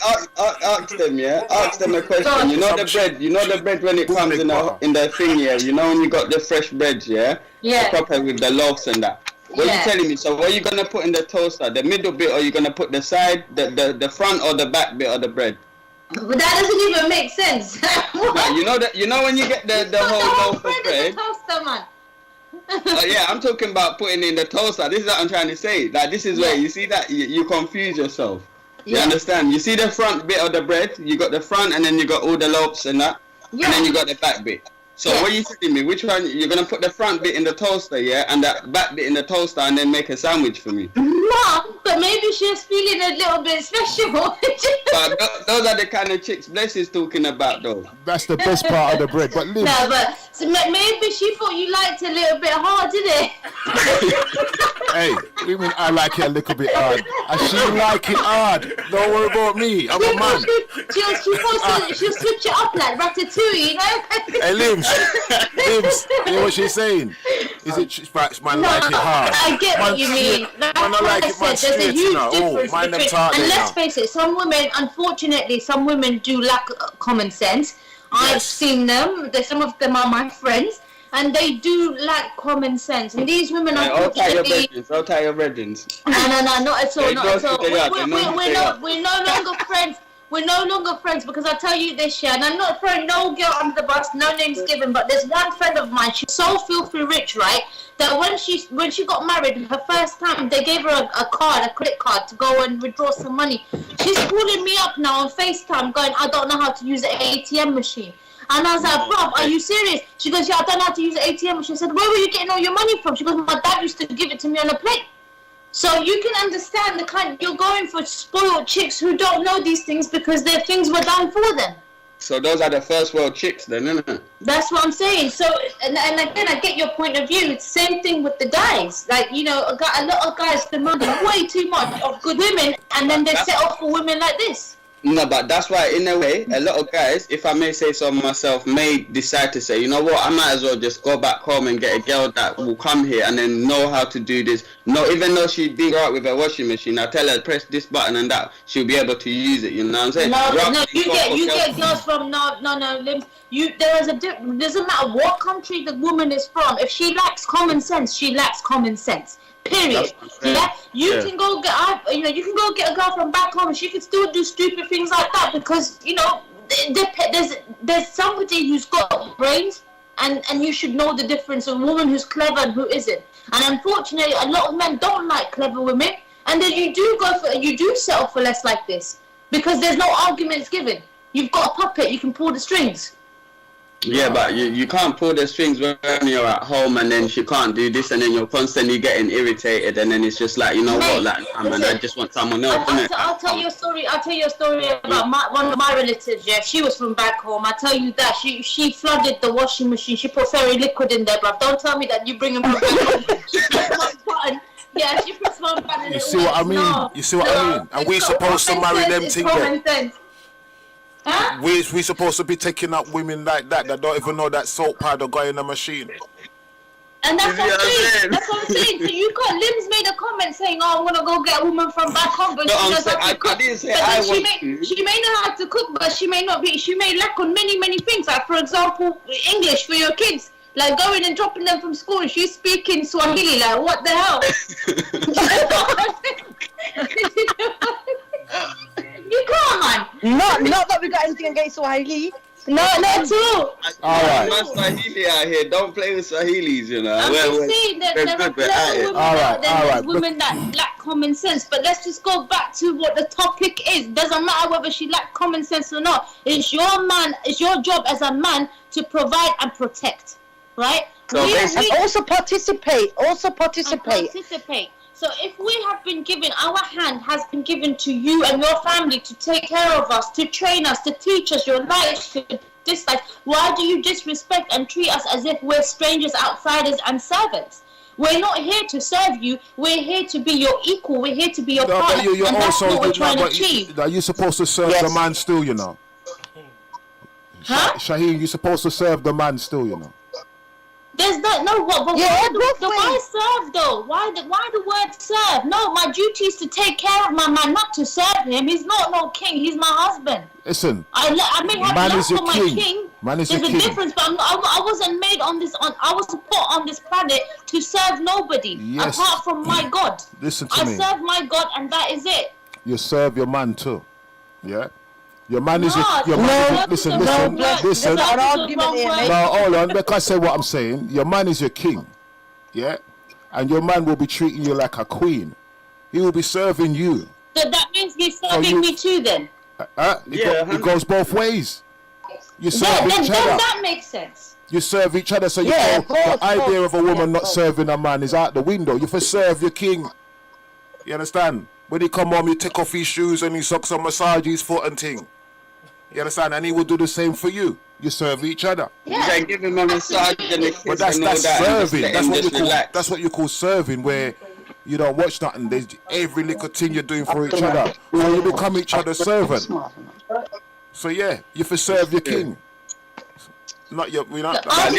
Ask them, yeah. Ask them a question. You know the bread when it comes in the thing, yeah. You know when you got the fresh bread, yeah. Yeah. Proper with the loaves and that. What are you telling me? So what are you gonna put in the toaster? The middle bit, or are you gonna put the side, the front or the back bit of the bread? But that doesn't even make sense. You know when you get the whole loaf of bread. Toaster, man. Yeah, I'm talking about putting in the toaster. This is what I'm trying to say. Like, this is where you see that you confuse yourself. You understand? You see the front bit of the bread. You got the front, and then you got all the loaves and that, and then you got the back bit. So what are you telling me? Which one you're gonna put the front bit in the toaster, yeah, and that back bit in the toaster, and then make a sandwich for me? No, but maybe she's feeling a little bit special. But those are the kind of chicks Bless is talking about, though. That's the best part of the bread. But Limbs, No, but so maybe she thought you liked it a little bit hard, didn't it? hey, even I like it a little bit hard. And she like it hard. Don't worry about me. I'm a man. She'll switch it up like ratatouille, you know? Hey, Limbs, you know what she's saying? Is it man like it hard? I get what you mean. That's what I said. There's a huge difference between. And let's face it, some women, unfortunately, some women do lack common sense. I've seen them. Some of them are my friends, and they do lack common sense. And these women, unfortunately, I'll tie your reddings. No, not at all, not at all. We're no longer friends. We're no longer friends because I tell you this, and I'm not throwing no girl under the bus, no names given, but there's one friend of mine, she's so filthy rich, right, that when she got married, her first time, they gave her a credit card to go and withdraw some money. She's calling me up now on FaceTime going, I don't know how to use an ATM machine. And I was like, bruv, are you serious? She goes, yeah, I don't know how to use an ATM machine. I said, where were you getting all your money from? She goes, my dad used to give it to me on a plate. So you can understand the kind you're going for spoiled chicks who don't know these things because their things were done for them. So those are the first world chicks then, isn't it? That's what I'm saying. So, and again, I get your point of view. It's the same thing with the guys. Like, you know, a lot of guys demand way too much of good women and then they settle for women like this. No, but that's why, in a way, a lot of guys, if I may say so myself, may decide to say, you know what, I might as well just go back home and get a girl that will come here and then know how to do this. No, even though she didn't go out with a washing machine, I tell her press this button and that she'll be able to use it. You know what I'm saying? No, you get girls from Limbs. Doesn't matter what country the woman is from. If she lacks common sense, she lacks common sense. Period. Yeah, you can go get a girl from back home and she can still do stupid things like that because you know there's somebody who's got brains and you should know the difference of a woman who's clever and who isn't. And unfortunately, a lot of men don't like clever women, and then you do settle for less like this because there's no arguments given. You've got a puppet, you can pull the strings. Yeah, but you can't pull the strings when you're at home and then she can't do this and then you're constantly getting irritated and then it's just like, you know what, like, I just want someone else. I'll tell you a story about one of my relatives, yeah. She was from back home. I tell you that. She flooded the washing machine. She put fairy liquid in there, bruv. Don't tell me that you bring them from back home. She pressed one button. Yeah, she pressed one button and you see what I mean? No, you see what I mean? And we supposed to marry them together. Huh? We supposed to be taking up women like that don't even know that salt powder going in the machine. And that's what I'm saying. That's what I'm saying. So you got Limbs made a comment saying, "Oh, I'm gonna go get a woman from back home," but she knows how to cook. She may know how to cook, but she may not be. She may lack on many things. Like for example, English for your kids. Like going and dropping them from school, and she's speaking Swahili. Like what the hell? You can't, man. Not that we got anything against Swahili. No, not at all. All right. My Swahili out here. Don't play with Swahilis, you know. I'm just saying that there are clever women out there. There's women that lack common sense. But let's just go back to what the topic is. Doesn't matter whether she lack common sense or not. It's your man. It's your job as a man to provide and protect, right? So And also participate. And participate. So if we have been given, our hand has been given to you and your family to take care of us, to train us, to teach us your life, your dislikes, why do you disrespect and treat us as if we're strangers, outsiders and servants? We're not here to serve you. We're here to be your equal. We're here to be your partner. You're and also, that's what we're trying to achieve. You're supposed to serve the man still, you know. Huh? Shaheen, you're supposed to serve the man still, you know. There's no why serve though? Why the word serve? No, my duty is to take care of my man, not to serve him. He's not no king. He's my husband. Listen, I may have man love is your for my king. Man is There's your a king. difference, but I wasn't made on this. I was put on this planet to serve nobody apart from my God. Listen to me. I serve my God, and that is it. You serve your man too. Yeah. Your man is your man. Listen. There's an argument here, mate. No, hold on. Because I say what I'm saying. Your man is your king. Yeah. And your man will be treating you like a queen. He will be serving you. So that means he's serving me too, then. It goes both ways. You serve each other. Then that makes sense. You serve each other, so the idea of a woman not serving a man is out the window. You for serve your king. You understand? When he come home, you take off his shoes and he sucks and massage his foot and thing. You understand? And he will do the same for you. You serve each other. Yeah. You give him a massage and a kiss. But that's serving. That's what you call serving, where you don't watch nothing. There's every little thing you're doing for each other. So you become each other's servant. So yeah, you for serve your king. Not your. I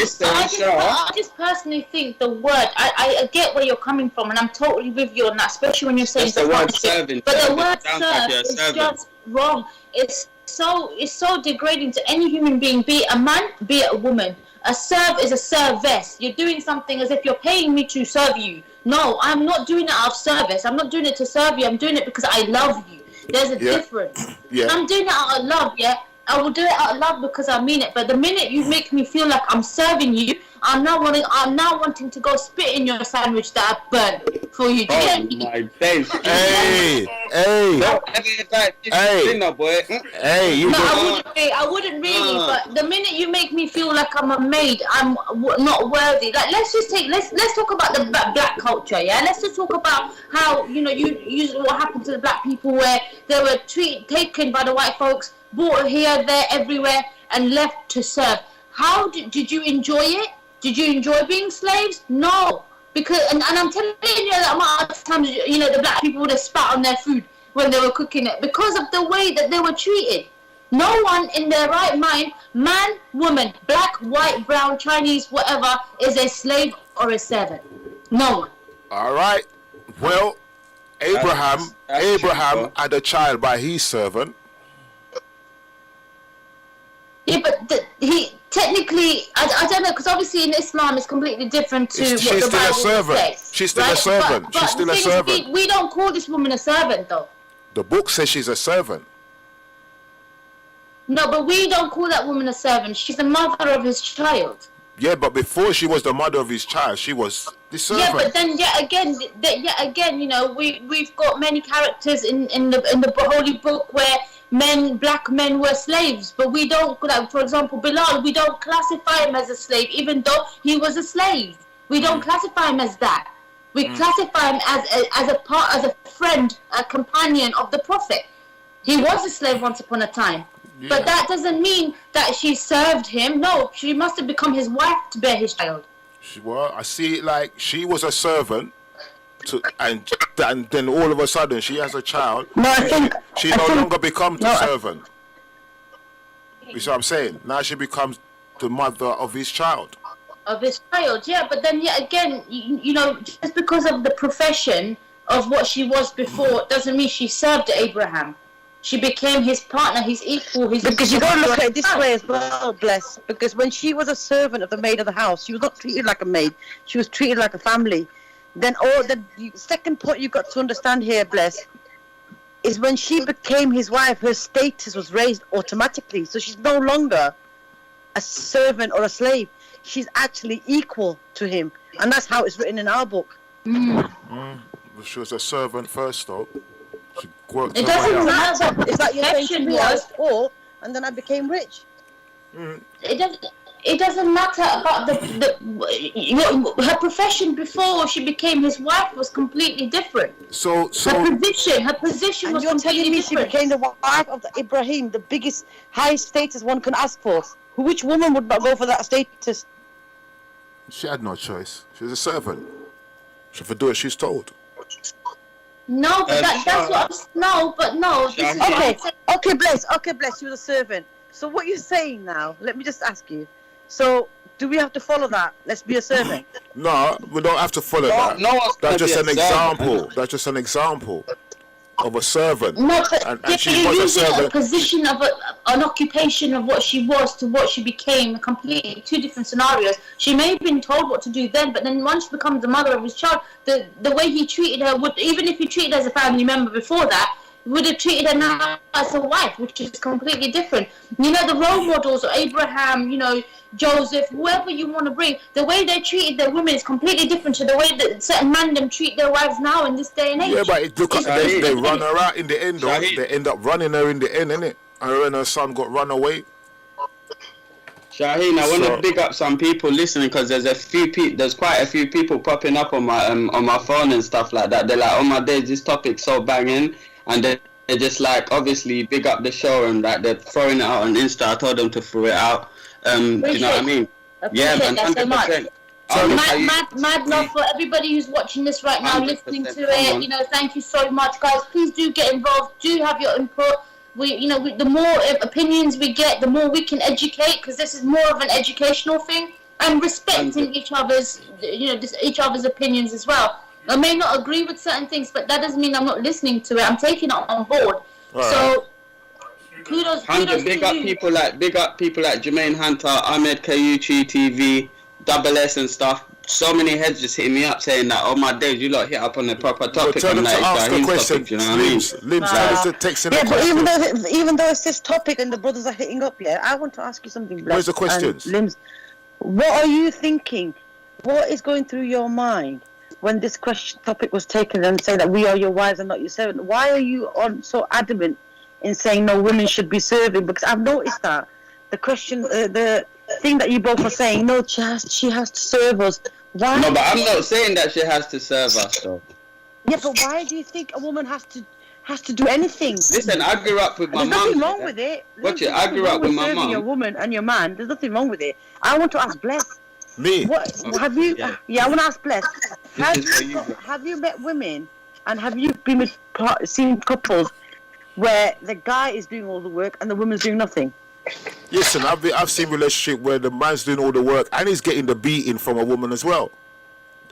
just personally think the word. I get where you're coming from, and I'm totally with you on that. Especially when you're saying the word serving. But the word serve is just wrong. It's so degrading to any human being, be it a man, be it a woman. A serve is a service. You're doing something as if you're paying me to serve you. No, I'm not doing it out of service. I'm not doing it to serve you. I'm doing it because I love you. There's a difference. Yeah. I'm doing it out of love, I will do it out of love because I mean it. But the minute you make me feel like I'm serving you, I'm now wanting to go spit in your sandwich that I burnt for you. My days. Hey. I wouldn't really. But the minute you make me feel like I'm a maid, I'm not worthy. Like let's talk about the black culture. Yeah, let's just talk about how you what happened to the black people where they were taken by the white folks, brought here, there, everywhere, and left to serve. How did you enjoy it? Did you enjoy being slaves? No, because and I'm telling you that amount of times the black people would have spat on their food when they were cooking it because of the way that they were treated. No one in their right mind, man, woman, black, white, brown, Chinese, whatever, is a slave or a servant. No one. All right. Well, Abraham had a child by his servant. Yeah, but he technically, I don't know, because obviously in Islam it's completely different to what the Bible says. She's still a servant. She's still a servant. We don't call this woman a servant, though. The book says she's a servant. No, but we don't call that woman a servant. She's the mother of his child. Yeah, but before she was the mother of his child, she was the servant. Yeah, but then yet again, we've got many characters in the holy book where black men were slaves, but we don't. Like, for example, Bilal, we don't classify him as a slave, even though he was a slave. We don't classify him as that. We classify him as a friend, a companion of the Prophet. He was a slave once upon a time. Yeah. But that doesn't mean that she served him. No, she must have become his wife to bear his child. Well, I see it like she was a servant, and then all of a sudden she has a child. No, I think she no longer becomes the servant. You see what I'm saying? Now she becomes the mother of his child. Of his child, yeah. But then yet again, just because of the profession of what she was before, doesn't mean she served Abraham. She became his partner, his equal, Because you got to look at it this way as well, Bless. Because when she was a servant of the maid of the house, she was not treated like a maid. She was treated like a family. Then the second point you got to understand here, Bless, is when she became his wife, her status was raised automatically. So she's no longer a servant or a slave. She's actually equal to him, and that's how it's written in our book. She was a servant first, though. She worked It her way doesn't up. matter. It's like you're saying to Perfection me, I was was. poor, and then I became rich. It doesn't matter about her profession before she became his wife was completely different. So Her position And was you're telling completely me she different. became the wife of Ibrahim, the biggest, highest status one can ask for. Which woman would not go for that status? she had no choice. She was a servant. She had to do what she's told. No, but that's what no. This is what Okay, I'm saying. okay, bless. You're the servant. So what you're saying now? Let me just ask you. So do we have to follow that? Let's be a servant. No, we don't have to follow that. no one's That's gonna just be an a servant. example. That's just an example of a servant. No, but And she you're was a using a servant. position of an occupation of what she was to what she became, completely two different scenarios. She may have been told what to do then, but then once she becomes the mother of his child, the way he treated her would, even if he treated her as a family member before that, would have treated her now as a wife, which is completely different. You know, the role models of Abraham, you know, Joseph, whoever you want to bring, the way they treated their women is completely different to the way that certain men them treat their wives now in this day and age. Yeah, but look, they run her out in the end, though. Shaheen. They end up running her in the end, innit? And her and her son got run away. Shaheen, I want So- to big up some people listening because there's quite a few people popping up on my phone and stuff like that. They're like, oh my days, this topic's so banging, and they're just like, obviously big up the show and that they're throwing it out on Insta. I told them to throw it out. Do you know what I mean? Yeah, Appreciate man, that so much. 100%. Oh, look how you- Mad love for everybody who's watching this right now, 100%, listening to come it. on. You know, thank you so much, guys. Please do get involved. Do have your input. The more opinions we get, the more we can educate, because this is more of an educational thing, and respecting each other's, each other's opinions as well. I may not agree with certain things, but that doesn't mean I'm not listening to it. I'm taking it on board. So, kudos big to up you. people like Jermaine Hunter, Ahmed Kayuchi TV, Double S and stuff. So many heads just hitting me up saying that, oh my days, you lot hit up on the proper But topic. tell them to and that ask Shaheen's a question. topic, you know what I mean? Limbs, tell them to text in a Yeah, but question. even though it's this topic and the brothers are hitting up, yeah, I want to ask you something. Bless, Where's the questions? and Limbs, what are you thinking? What is going through your mind when this topic was taken and saying that we are your wives and not your servant? Why are you so adamant in saying no, women should be serving? Because I've noticed that the question, the thing that you both are saying, no, she has to serve us. Why? No, but I'm not saying that she has to serve us, though. Yeah, but why do you think a woman has to do anything? Listen, I grew up with my There's mum. nothing wrong with it. Watch it, There's I nothing grew wrong up with with my serving your mum. woman and your man. There's nothing wrong with it. I want to ask Bless. Me? What have you? Yeah, I want to ask Bless. is for you, bro. Have you met women and have you been with seen couples where the guy is doing all the work and the woman's doing nothing? Listen, I've seen relationship where the man's doing all the work and he's getting the beating from a woman as well.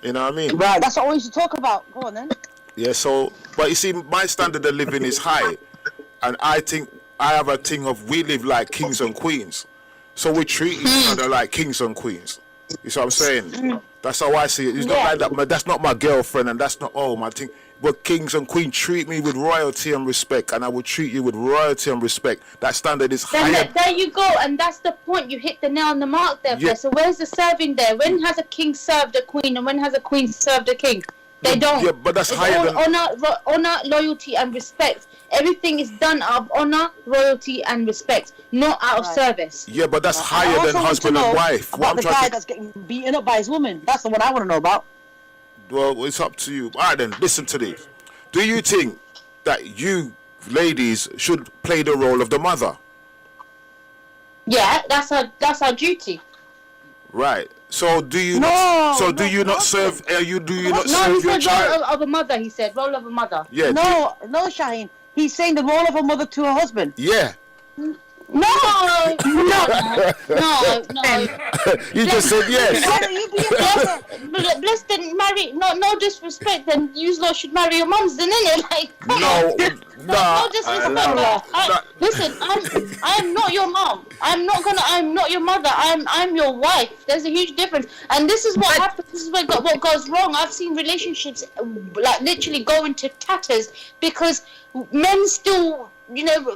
You know what I mean? Right. That's what we should talk about. Go on then. Yeah, so, but you see, my standard of living is high. And I think I have a thing of we live like kings and queens. So we treat each other like kings and queens. You see what I'm saying? That's how I see it. It's not like that. That's not my girlfriend and that's not, my thing. But kings and queens treat me with royalty and respect, and I will treat you with royalty and respect. That standard is higher. Then there you go, and that's the point. You hit the nail on the mark there. Yeah. So where's the serving there? When has a king served a queen, and when has a queen served a king? They don't. Yeah, but that's It's higher all than... honor, loyalty, and respect. Everything is done out of honor, loyalty, and respect, not out of service. Yeah, but that's I higher also than want to husband know and wife. about What I'm the guy trying to... that's getting beaten up by his woman. That's the one I want to know about. Well, it's up to you. All right, then, listen to this. Do you think that you ladies should play the role of the mother? Yeah, that's our duty. Right. So do you No, not? So no, do you not no. serve? Do you not No, he serve your said child? role of a mother. He said role of a mother. Yeah. No, Shaheen. He's saying the role of a mother to her husband. Yeah. No. You just said yes. Why don't you be a mother? Bless didn't marry. No disrespect. Then you lot should marry your mums, then innit? Like, come No, on. nah. No disrespect. Listen, I'm not your mom. I'm not your mother. I'm your wife. There's a huge difference. And this is what happens. This is what goes wrong. I've seen relationships like literally go into tatters because men still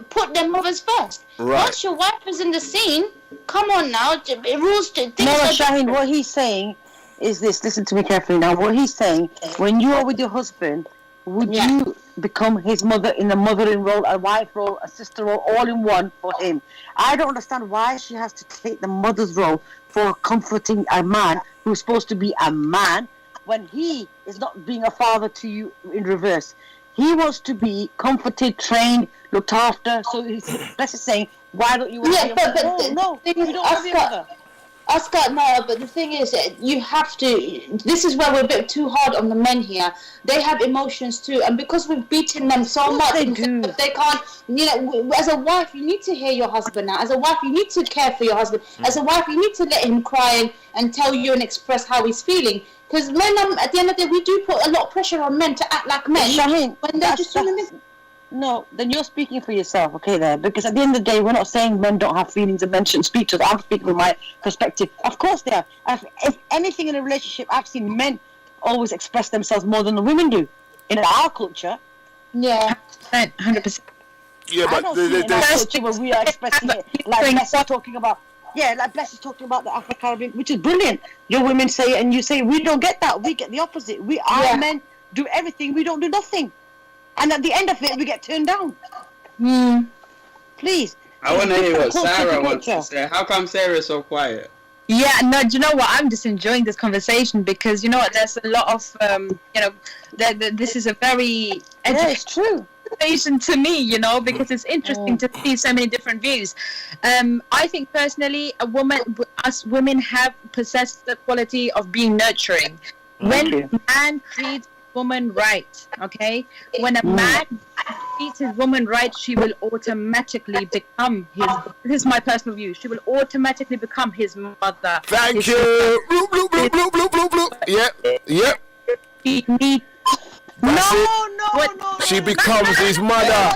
put their mothers first. Right. Once your wife is in the scene, come on now, rules. No, Shaheen, what he's saying is this. Listen to me carefully now. What he's saying, when you are with your husband, would you become his mother in a mothering role, a wife role, a sister role, all in one for him? I don't understand why she has to take the mother's role for comforting a man who's supposed to be a man when he is not being a father to you in reverse. He wants to be comforted, trained, looked after. So that's saying, why don't you want to be a mother? No, you don't want to be a mother. Oscar, no, but the thing is, you have to. This is where we're a bit too hard on the men here. They have emotions too, and because we've beaten them so much, they can't. As a wife, you need to hear your husband now. As a wife, you need to care for your husband. As a wife, you need to let him cry and tell you and express how he's feeling. Because men, at the end of the day, we do put a lot of pressure on men to act like men. Shaheen, when they're just no, then you're speaking for yourself, okay, there. Because at the end of the day, we're not saying men don't have feelings and men shouldn't speak to us. I'm speaking from my perspective. Of course they are. If anything in a relationship, I've seen men always express themselves more than the women do. In our culture. Yeah. 100%. Yeah, but I don't see in our culture where we are expressing it. Like Bless is talking about. Yeah, like Bless is talking about the Afro-Caribbean, which is brilliant. Your women say it and you say, we don't get that. We get the opposite. Our men do everything. We don't do nothing. And at the end of it, we get turned down. Please. I want to hear what Sarah wants to say. How come Sarah's so quiet? Yeah, no, do you know what? I'm just enjoying this conversation because, you know what, there's a lot of, this is a very... it's true. To me, because it's interesting to see so many different views. I think personally, us women have possessed the quality of being nurturing. When a man treats woman right, okay? When a man treats his woman right, she will automatically become his. This is my personal view. She will automatically become his mother. Thank you. Bloop, bloop, bloop, bloop, bloop, bloop, bloop. Yep. She needs. No. She becomes his mother.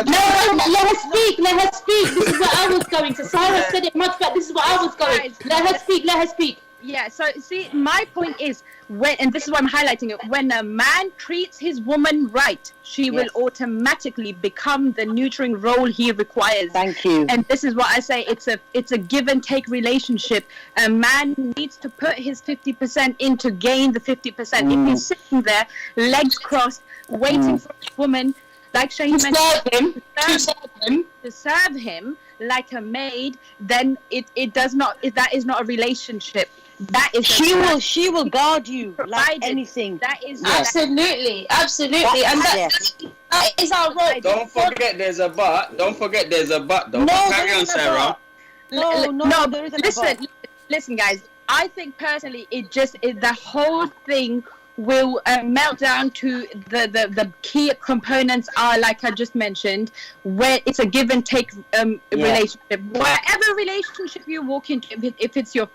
No, let her speak. Let her speak. This is where I was going. So Sarah said it much better. This is where I was going. Let her speak. Let her speak. Yeah, so see, my point is, and this is why I'm highlighting it, when a man treats his woman right, she will automatically become the nurturing role he requires. Thank you. And this is what I say, it's a give and take relationship. A man needs to put his 50% in to gain the 50%. If he's sitting there, legs crossed, waiting for a woman, like Shaheen mentioned, to serve him like a maid, then it does not. That is not a relationship. That is she will guard you like anything. That is absolutely, and that is our role. Don't forget there's a but. Don't forget there's a but. Don't carry on, Sarah. No, there isn't a but. Listen, guys. I think personally, the whole thing will melt down to the key components are, like I just mentioned, where it's a give and take relationship. Whatever relationship you walk into, if it's your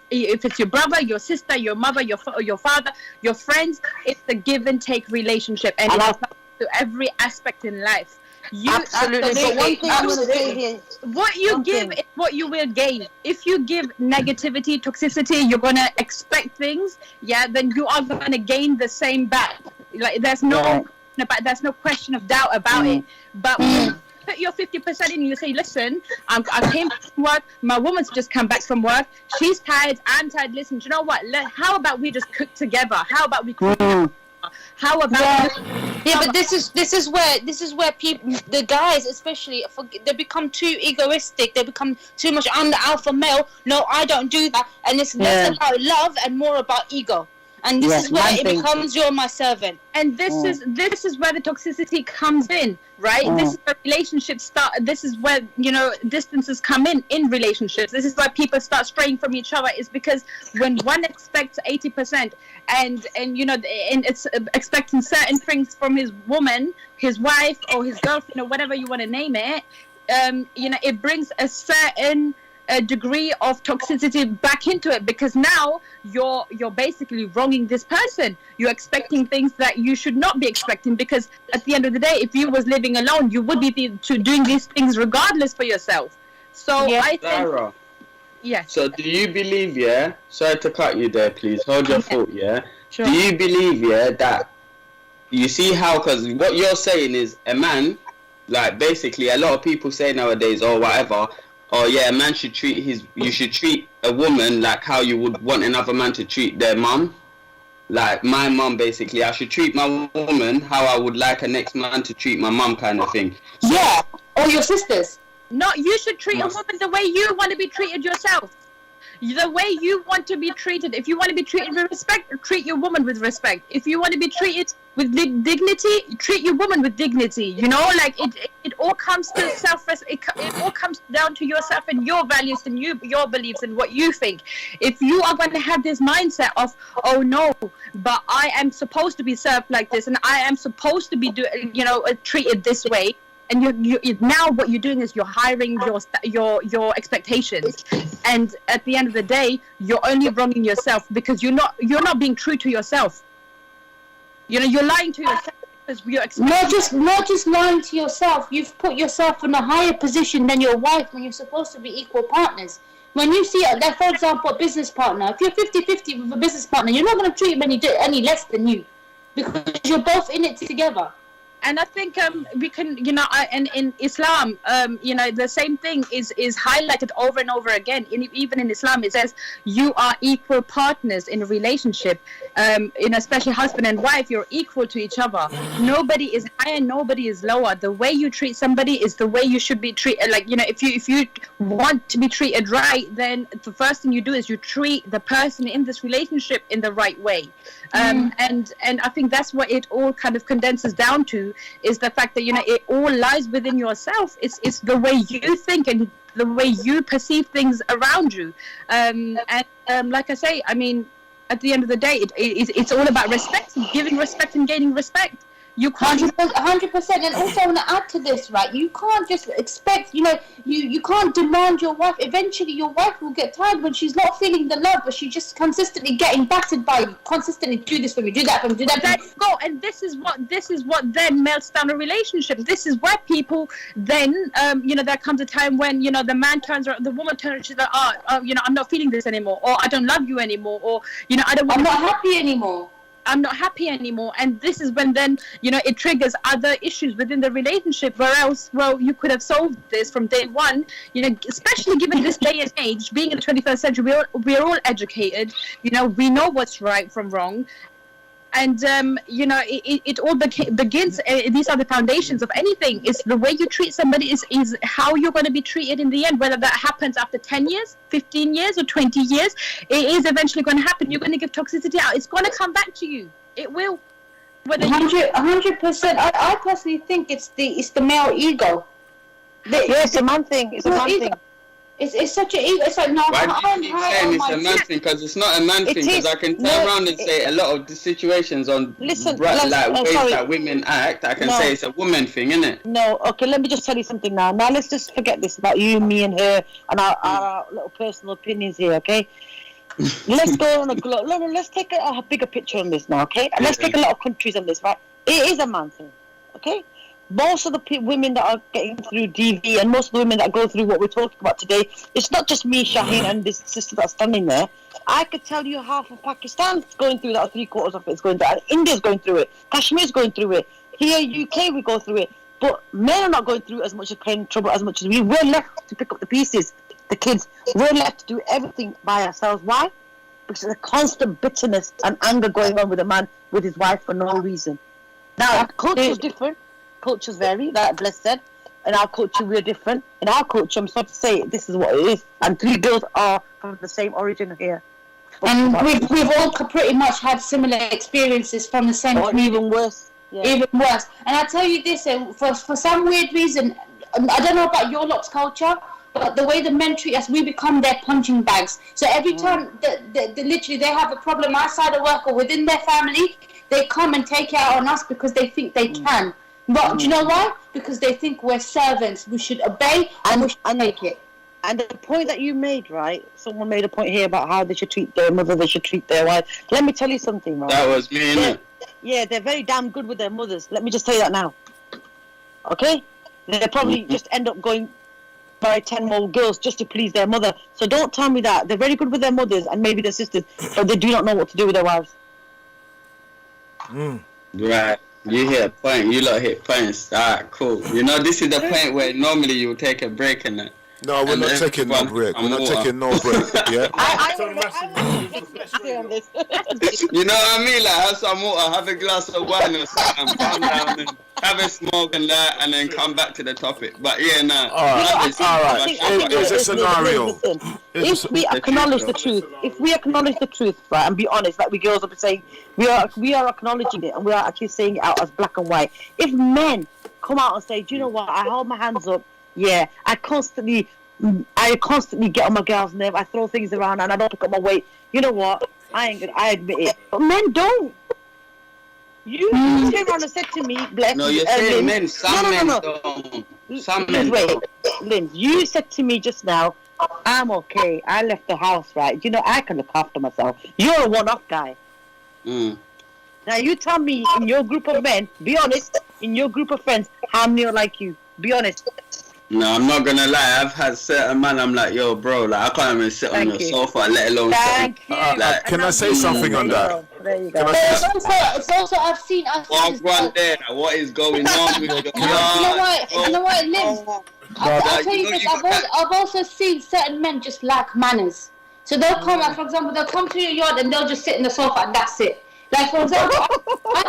brother, your sister, your mother, your father, your friends, it's a give and take relationship, and it's to every aspect in life. Absolutely. But one thing I'm going to say here, what you give is what you will gain. If you give negativity, toxicity, you're going to expect things, then you are going to gain the same back. Like there's no question of doubt about it. But when you put your 50% in, you say, listen, I came from work, my woman's just come back from work, she's tired, I'm tired. Listen, do you know what? How about we just cook together? How about we cook together? How about but this is where people, the guys especially, they become too egoistic. They become too much. I'm the alpha male. No, I don't do that. And it's less about love and more about ego. And this is where it becomes you're my servant. And this is where the toxicity comes in, right? This is where relationships start. This is where distances come in relationships. This is why people start straying from each other. Is because when one expects 80% and it's expecting certain things from his woman, his wife, or his girlfriend, or whatever you want to name it, it brings a certain degree of toxicity back into it, because now you're basically wronging this person. You're expecting things that you should not be expecting, because at the end of the day, if you was living alone, you would be doing these things regardless for yourself. So I think Sarah, yeah. So do you believe, sorry to cut you there, please hold your thought, Sure. Do you believe, that you see how, because what you're saying is a man like basically a lot of people say nowadays, or whatever, or yeah, a man should you should treat a woman like how you would want another man to treat their mum. Like my mum, basically, I should treat my woman how I would like a next man to treat my mum, kind of thing. Yeah, or your sisters. No, you should treat a woman the way you want to be treated yourself. The way you want to be treated. If you want to be treated with respect, treat your woman with respect. If you want to be treated with dignity, treat your woman with dignity. You know, like it all comes to self-respect. It all comes down to yourself and your values and your beliefs and what you think. If you are going to have this mindset of, oh no, but I am supposed to be served like this and I am supposed to be treated this way. And you now what you're doing is you're hiring your expectations, and at the end of the day, you're only wronging yourself because you're not being true to yourself. You know, you're lying to yourself because you're not just lying to yourself. You've put yourself in a higher position than your wife when you're supposed to be equal partners. When you see, like, for example, a business partner, if you're 50-50 with a business partner, you're not going to treat him any less than you because you're both in it together. And I think we can, and in Islam, the same thing is highlighted over and over again. Even in Islam, it says you are equal partners in a relationship. Especially husband and wife, you're equal to each other. Nobody is higher, nobody is lower. The way you treat somebody is the way you should be treated. Like, if you want to be treated right, then the first thing you do is you treat the person in this relationship in the right way. And I think that's what it all kind of condenses down to, is the fact that it all lies within yourself. It's the way you think and the way you perceive things around you. Like I say, I mean, at the end of the day, it's all about respect, giving respect and gaining respect. You can't 100%. And also, I want to add to this, right? You can't just expect, you can't demand your wife. Eventually, your wife will get tired when she's not feeling the love, but she's just consistently getting battered by you. Consistently do this for me, do that for me, do that for me. Go, and this is what then melts down a relationship. This is where people then, there comes a time when the man turns around, the woman turns around, she's like, I'm not feeling this anymore, or I don't love you anymore, or I'm not happy anymore. I'm not happy anymore. And this is when then, it triggers other issues within the relationship, where else, well, you could have solved this from day one, especially given this day and age, being in the 21st century, we're all educated, we know what's right from wrong. And, it all begins, these are the foundations of anything. It's the way you treat somebody is how you're going to be treated in the end, whether that happens after 10 years, 15 years, or 20 years. It is eventually going to happen. You're going to give toxicity out. It's going to come back to you. It will. 100%. I personally think it's the male ego. It's a man thing. It's a man thing. It's such an ego. It's like, no, why do you keep saying it's a man thing? Because it's not a man thing. Because I can turn around and say a lot of the situations on ways that women act. I can say it's a woman thing, isn't it? No, okay. Let me just tell you something now. Now let's just forget this about you, me, and her, and our little personal opinions here. Okay. Let's go on let's take a bigger picture on this now. Okay. And let's take a lot of countries on this. Right. It is a man thing. Okay. Most of the women that are getting through DV and most of the women that go through what we're talking about today, it's not just me, Shaheen, and this sister that's standing there. I could tell you half of Pakistan's going through that, or 3/4 of it's going through it. India's going through it. Kashmir's going through it. Here, UK, we go through it. But men are not going through as much trouble as much as we. We're left to pick up the pieces, the kids. We're left to do everything by ourselves. Why? Because there's a constant bitterness and anger going on with a man with his wife for no reason. Now, culture's different. Cultures vary, like Bless said. In our culture, we're different. In our culture, I'm sorry to say, this is what it is. And 3 girls are from the same origin here. And we've all pretty much had similar experiences from the same community. Even worse. Yeah. Even worse. And I tell you this, for some weird reason, I don't know about your lot's culture, but the way the men treat us, we become their punching bags. So every time literally they have a problem outside of work or within their family, they come and take it out on us because they think they can. But do you know why? Because they think we're servants. We should obey and we should take it. And the point that you made, right? Someone made a point here about how they should treat their mother, they should treat their wife. Let me tell you something, right? That was me, innit? Yeah, they're very damn good with their mothers. Let me just tell you that now. Okay? They probably just end up going by 10 more girls just to please their mother. So don't tell me that. They're very good with their mothers and maybe their sisters, but they do not know what to do with their wives. Right. You hit a point. You lot hit points. Alright, cool. You know, this is the point where normally you take a break and that. No, we're And not then taking no everyone break. We're come not water. taking no break. Yeah. I say on this. You know what I mean? Like, have some water, have a glass of wine or something, calm down and have a smoke and that, and then come back to the topic. But yeah, nah. All right. Here's a scenario. If we acknowledge the truth, right, and be honest, like we girls are saying, we are acknowledging it, and we are actually saying it out as black and white. If men come out and say, do you know what? I hold my hands up. Yeah, I constantly get on my girl's nerve. I throw things around and I don't pick up my weight. You know what? I admit it. But men don't. You came around and said to me, bless No, you, you're saying Lynn, men. Some men no. don't. Some men Wait, don't. Lynn, you said to me just now, I'm okay. I left the house, right? You know, I can look after myself. You're a one-off guy. Mm. Now you tell me, in your group of men, be honest, in your group of friends, how many are like you? Be honest. No, I'm not gonna lie. I've had certain man. I'm like, yo, bro, like I can't even sit on your sofa, let alone. Thank you. Like, Can I say something on that? There you go. Can I It's also I've seen one there. What is going on with your you know what, Liv? I'll tell you this. I've also seen certain men just lack manners. So they'll come, like, for example, they'll come to your yard and they'll just sit in the sofa and that's it. Like, for example, I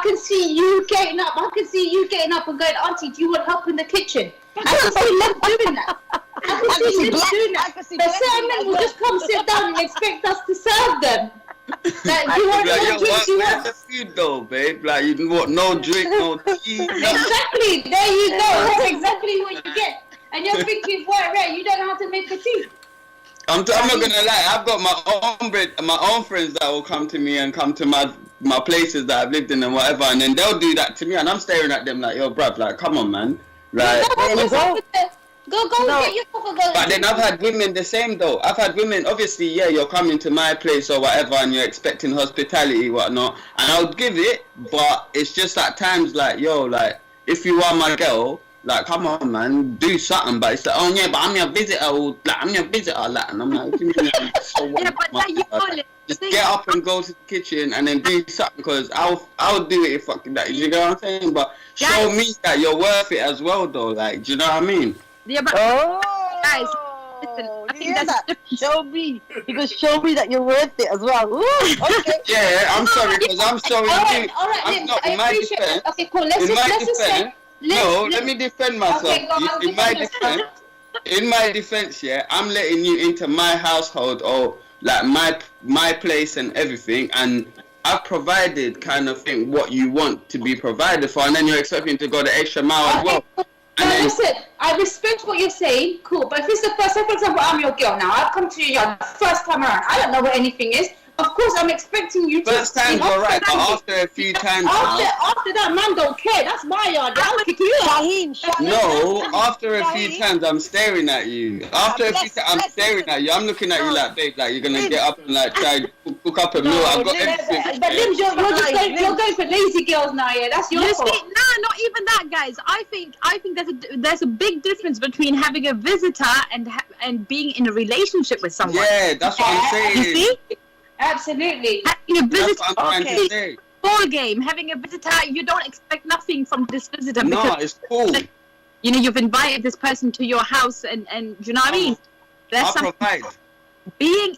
can see you getting up. I can see you getting up and going, Auntie, do you want help in the kitchen? I can see Liv doing that. I can see Liv doing that. But certain men will just come sit down and expect us to serve them. Like, do you want no drinks? You want the food though, babe? Like, you want no drink, no tea. Exactly. There you go. That's exactly what you get. And you're thinking, what, right? You don't know how to make a tea. I'm not gonna lie. I've got my own friends that will come to me and come to my places that I've lived in and whatever, and then they'll do that to me, and I'm staring at them like, yo, bruv, like, come on, man. Like, go get your coffee. But then I've had women the same though. I've had women, obviously, yeah, you're coming to my place or whatever, and you're expecting hospitality, whatnot, and I'll give it, but it's just at times like, yo, like, if you are my girl, like, come on, man, do something. But it's like, oh yeah, but I'm your visitor, like, I'm your visitor, like, and I'm like, so what? Yeah, but that you call it. Just get up and go to the kitchen and then do something, because I'll do it if fucking that. You know what I'm saying? But show me that you're worth it as well, though. Like, do you know what I mean? Yeah, but guys, listen, I think that's show me. You can show me that you're worth it as well. Ooh, okay. Yeah, I'm sorry, because I'm showing you. All right, I'm not, I in my appreciate defense. it. Okay, cool. Let's just say. Let me defend myself. Okay, go on, in my defense, yeah, I'm letting you into my household or like my place and everything, and I've provided kind of thing what you want to be provided for, and then you're expecting to go the extra mile as well. Now listen, I respect what you're saying, cool, but if it's the first time, for example, I'm your girl now, I've come to your yard the first time around, I don't know what anything is. Of course, I'm expecting you to... First time's alright, but after a few times... After that, man don't care. That's my yard. I'll kick you out. Shaheen. No, after a few times, I'm staring at you. After a few times, I'm staring at you. I'm looking at you like, babe, like, you're going to get up and, like, try to cook up a meal. I've got everything. But Lims, you're going for lazy girls now, yeah? That's your fault. No, not even that, guys. I think there's a big difference between having a visitor and being in a relationship with someone. Yeah, that's what I'm saying. You see? Absolutely. Having a visitor, That's what I'm trying to say. ball game. Having a visitor, you don't expect nothing from this visitor. No, because, it's cool. you know, you've invited this person to your house, and you know what I mean. There's I'll provide. Being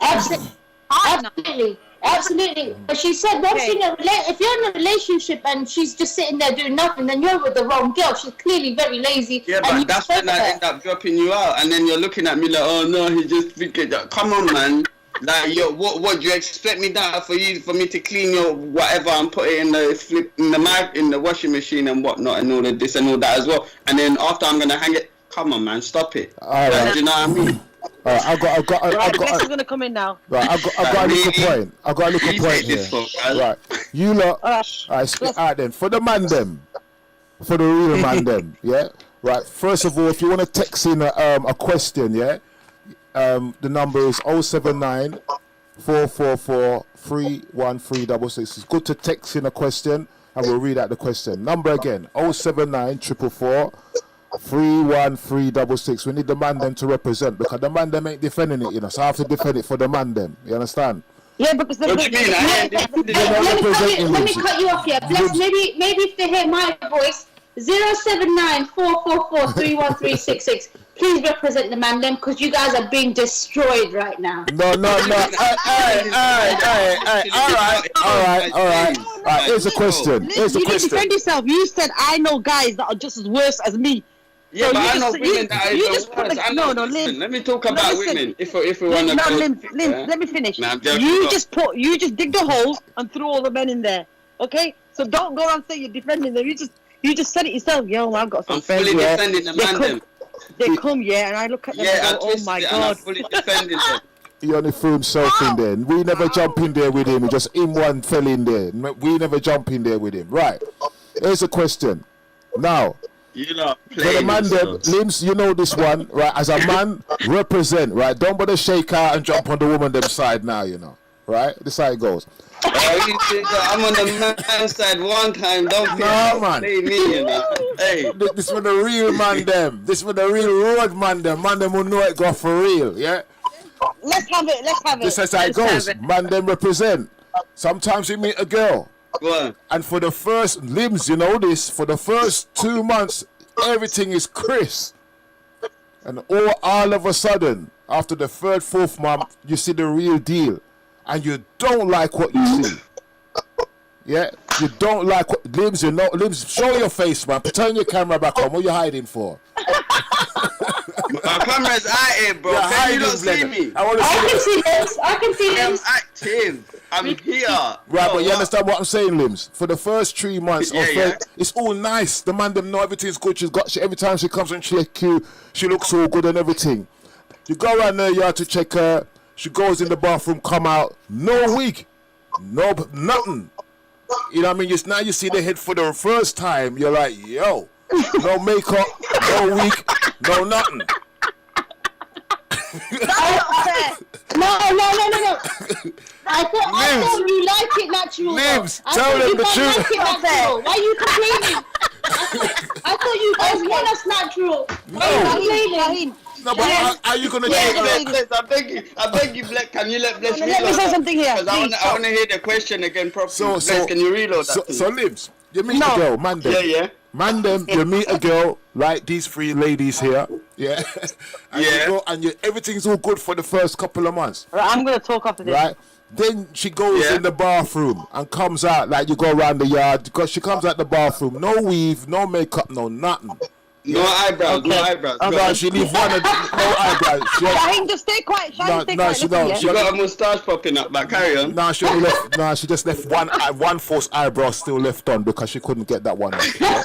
Absolutely. But she said, if you're in a relationship and she's just sitting there doing nothing, then you're with the wrong girl. She's clearly very lazy. Yeah, but that's when I end up dropping you out, and then you're looking at me like, oh no, he just thinking that. Come on, man. Like, yo, what do you expect me that for me to clean your whatever and put it in the washing machine and whatnot and all of this and all that as well, and then after I'm gonna hang it. Come on, man, stop it. All right. Like, do you know what I mean? I've got. I'm gonna come in now. Right, I've got a little point. I've got a little point here. Right, you lot. Alright, then for the man them, for the real man them, yeah. Right. First of all, if you want to text in a question, yeah. The number is 079 444 31366. It's good to text in a question and we'll read out the question. Number again, 079 444 31366. We need the man them to represent, because the man them ain't defending it, you know. So I have to defend it for the man them. You understand? Yeah, because What do you mean? Let me cut you off here. Bless, maybe if they hear my voice, 079-444-31366. Please represent the man them, because you guys are being destroyed right now. No. All right. Here's a question. You need to defend yourself. You said I know guys that are just as worse as me. Yeah, So but you I know just- women you- that are you even just put worse. the- I know- no, listen, Lim. let me talk No, about listen. women. If we want to No, go. Lim, yeah? let me finish. Nah, I'm joking. You just digged a hole and threw all the men in there. Okay, so don't go around saying you're defending them. You just said it yourself. Yo, I've got some I'm friends. fully yeah. defending the man them. They come, yeah, and I look at them Yeah, I and go, oh twist my it and I'm god. fully defending them. He only threw himself in there. We never jump in there with him. Just him one fell in there. We never jump in there with him. Right. Here's a question. Now, You know, for the man them, Limbs, you know this one, right? As a man, represent, right? Don't bother shake out and jump on the woman them side now, you know. Right? This how it goes. I'm on the man's side one time. Don't man. play me, you know. Hey, This for the real man them. This for the real road man them. Man them will know it go for real, yeah? Let's have it. This is how it goes. Man them represent. Sometimes you meet a girl. go on. And for the first Limbs, you know this, for the first 2 months, everything is crisp. And all of a sudden, after the third, fourth month, you see the real deal. And you don't like what you see. Yeah? You don't like what Limbs, you know. Limbs, show your face, man. Turn your camera back on. What are you hiding for? My camera's out here, bro. You're Can you hiding, not see Blender. me? I want to see you. I can see I'm this. active. I'm here. Right, but you understand what I'm saying, Limbs? For the first 3 months, Yeah. it's all nice. The man them know everything's good. Every time she comes and check you, she looks all good and everything. You go around there, you have to check her. She goes in the bathroom, come out, no wig, nothing. You know what I mean? Now you see the head for the first time. You're like, yo, no makeup, no wig, no nothing. No. I thought you like it natural. Limbs, I tell thought them you the guys truth. like it natural. Why are you complaining? I thought you guys want us natural. Why are you complaining? No, but are you gonna check her? Bless, I beg you, Bless. Can you let Bless Let me reload say that? something here. Because I want to hear the question again properly. So, Bless, can you reload that? So Limbs, you meet a girl, man them. Yeah. Man them, you meet a girl like these 3 ladies here, yeah, and Yeah. you go and everything's all good for the first couple of months, Right, I'm gonna talk after this. right? Then she goes Yeah. in the bathroom and comes out like you go around the yard because she comes out the bathroom, no weave, no makeup, no nothing. No eyebrows, no eyebrows. Okay. No, she leave one of no eyebrows. Shaheen, just stay quiet. Shaheen, stay quiet. she Listen, don't. yeah? She You got a moustache popping up, but carry on. she only left. She just left one false eyebrow still left on because she couldn't get that one off. Yeah?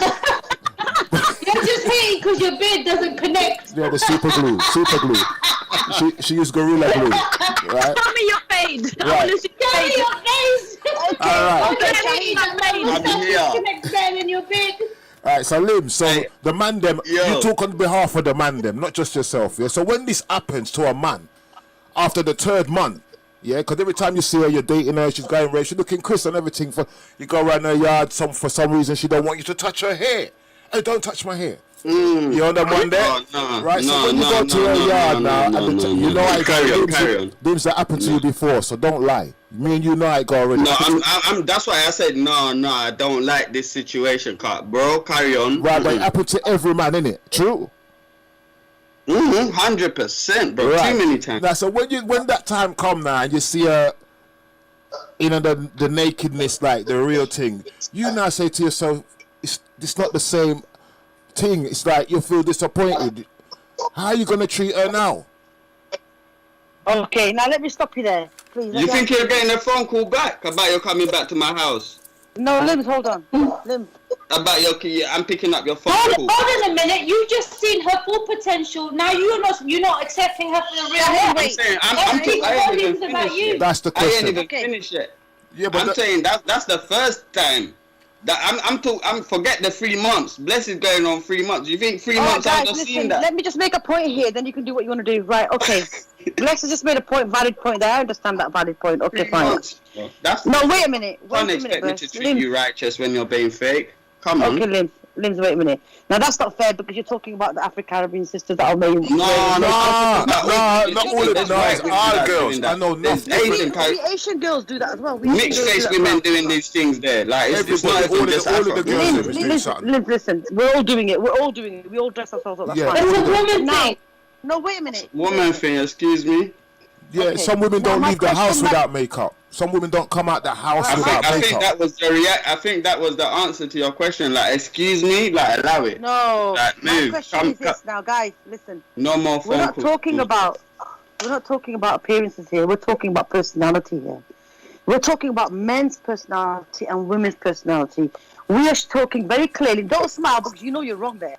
You're just hating because your beard doesn't connect. Yeah, the super glue. She used Gorilla Glue, right? Tell me your fade. I Right. want to see your Show fade. your face. All right. Okay, Shaheen, I'm fade. I'm here. Connect better than your beard. All right, so Lim, Hey. the man them, Yo. you talk on behalf of the man them, not just yourself. Yeah. So when this happens to a man after the 3rd month, yeah, because every time you see her, you're dating her, she's going red, she's looking crisp and everything. You go around her yard, for some reason she don't want you to touch her hair. Hey, don't touch my hair. You on the one there, right? So when you go to her yard now, you know I Carry on. Things that happened to you before, so don't lie. Me and you know I go already. No, I'm. That's why I said no. I don't like this situation, bro. Carry on. Right, but it happened to every man, innit? True. 100%, bro. Right. Too many times. Now, so when that time come now and you see her, the nakedness, like the real thing, you now say to yourself, it's not the same thing. It's like you feel disappointed. How are you gonna treat her now? Okay, now let me stop you there, please. You think you're getting a phone call back about you coming back to my house? No, Limbs, hold on. Limbs. About I'm picking up your phone call. Hold on a minute. You just seen her full potential. Now you're not accepting her for the real her. I'm saying I ain't even finished yet. That's the I ain't question. even finished yet. Yeah, but I'm saying that's the first time. That I'm forget the 3 months. Bless is going on 3 months. You think 3 months I've not seen that? Let me just make a point here, then you can do what you want to do. Right, okay. Bless has just made a valid point there. I understand that valid point. Okay, 3 fine. months. That's No, wait a minute. Don't expect me to treat you righteous when you're being fake. Come on. Okay, Limbs. Limbs, wait a minute. Now that's not fair because you're talking about the Afro-Caribbean sisters that are made. No, not all of them. No, it's our girls. I know nothing. Asian girls do that as well. Mixed race women doing these things there. Like, it's not all even just of the girls Afro. doing something. Listen, we're all doing it. We all dress ourselves up. That's Yeah. fine. It's a woman Now, thing. no, wait a minute. Woman thing, excuse me. Yeah, Okay. some women Now, don't my leave the house question, without makeup. Some women don't come out the house without I think makeup. that was the I think that was the answer to your question. Like, excuse me, like, allow it. No. Like, My move. question is this now, guys. Listen. No more phone We're not calls. talking about appearances here. We're talking about personality here. We're talking about men's personality and women's personality. We are talking very clearly. Don't smile because you know you're wrong there.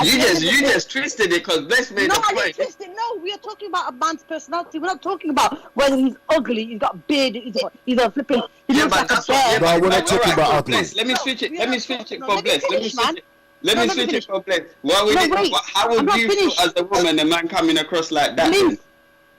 You just twisted it because Bless made No, a I didn't point. twist it. No, we are talking about a man's personality. We're not talking about whether he's ugly, he's got beard, he's a flipping. He Yeah, looks but like a that's bear. what. No, we're not talking about cool, ugly. Bless, let me switch it. Let me switch it for Bless. Let me switch it. No, Let me let me switch it finish. for Bless. How I'm would not you feel finished. as a woman, a man coming across like that? Limbs, then?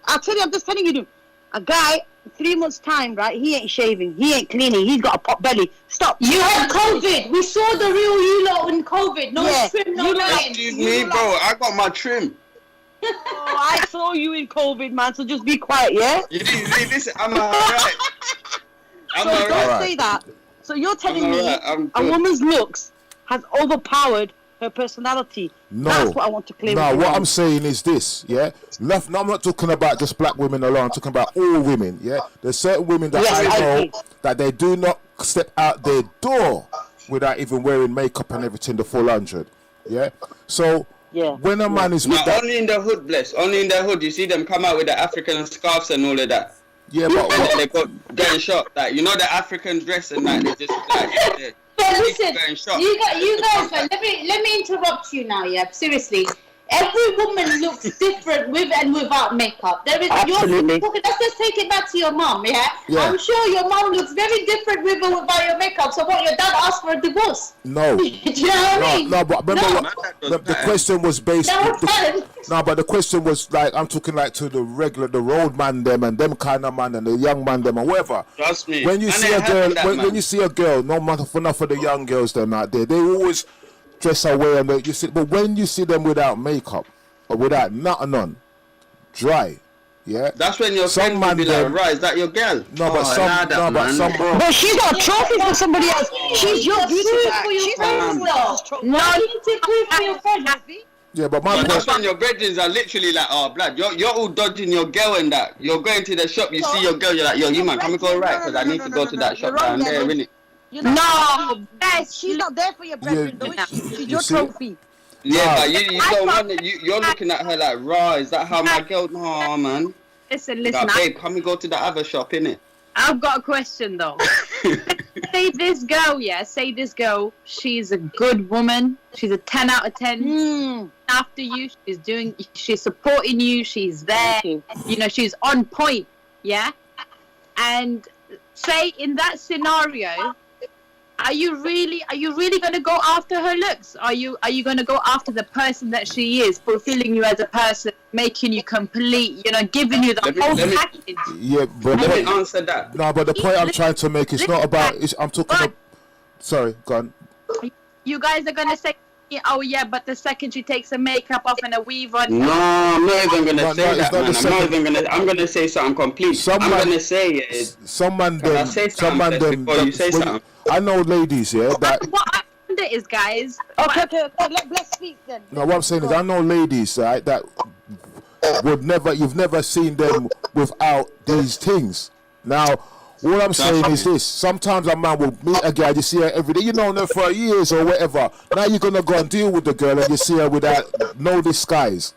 I'll tell you, I'm just telling you, dude. A guy, 3 months' time, right? He ain't shaving, he ain't cleaning, he's got a pot belly. Stop. You had COVID. We saw the real you lot in COVID. No Yeah. trim, no nothing. Excuse me, bro. I got my trim. Oh, I saw you in COVID, man. So just be quiet, yeah. You didn't listen. I'm alright. I'm So don't alright. say that. So you're telling I'm me alright, I'm a good. woman's looks has overpowered her personality. No. That's what I want to clear. No, with what you. I'm saying is this, yeah. No, I'm not talking about just black women alone. I'm talking about all women, yeah. There's certain women that Yes, I I know agree. that they do not step out their door without even wearing makeup and everything, the full 100, yeah. So Yeah. when a man is No, with that, only in the hood, Bless. Only in the hood. You see them come out with the African scarves and all of that. yeah, but And what, they got getting shot. Like, you know, the African dress and that. They just like. But listen, getting shot. you guys, let me interrupt you now. Yeah, seriously. Every woman looks different with and without makeup. There is Absolutely. let's just take it back to your mom. Yeah? Yeah. I'm sure your mom looks very different with or without your makeup. So what? Your dad asked for a divorce? no. Do you know what I mean? No, but remember what the question was based. No, No, but the question was like I'm talking like to the road man them and them kind of man and the young man them and whatever. Trust me. When you Man see a ain't girl, having that, when man. you see a girl, no matter for enough of the young girls them out there, they always dress away and you see. But when you see them without makeup or without nothing on, dry, yeah. That's when your Some friend will man be like, them- right, is that your girl? No, but But she's got a trophy for somebody else. She's your Just beauty do it pack. for your She's friends, not someone else's though. trophy. No, you need to do it for your friends. Yeah, but my But that's point. when your brethren are literally like, oh, blood, you're all dodging your girl and that. You're going to the shop, you see your girl, you're like, yo, you man, can we go right? Because I need to go to that shop down there, innit? You know, No, guys, she's not there for your brethren, though. She's your see? trophy. Yeah, but you don't want it. You're looking at her like, raw, is that how my girl? No, man. Listen, Like, listen. babe, can we go to the other shop, innit? I've got a question though. Say this girl, she's a good woman. She's a 10 out of 10. After you, she's supporting you. She's there. You know, she's on point. Yeah. And say in that scenario, are you really going to go after her looks? Are you going to go after the person that she is, fulfilling you as a person, making you complete, you know, giving you the whole package? Yeah, but Let me answer that. no, but the point I'm trying to make is not about. I'm talking. Sorry, go on. You guys are going to say, oh yeah, but the second she takes her makeup off and a weave on. No, I'm not even gonna No, say no, it's that, not man. the I'm not second. even gonna. I'm gonna say something complete. I'm gonna say it. Some man Can I them. say Some man something them. before you say when something? I know ladies, yeah. That What I wonder is, guys. Okay, let's speak then. no, what I'm saying is I know ladies, right, that would never. You've never seen them without these things. Now, what I'm saying is this: sometimes a man will meet a girl, you see her every day, you know her for years or whatever. Now you're gonna go and deal with the girl, and you see her without no disguise.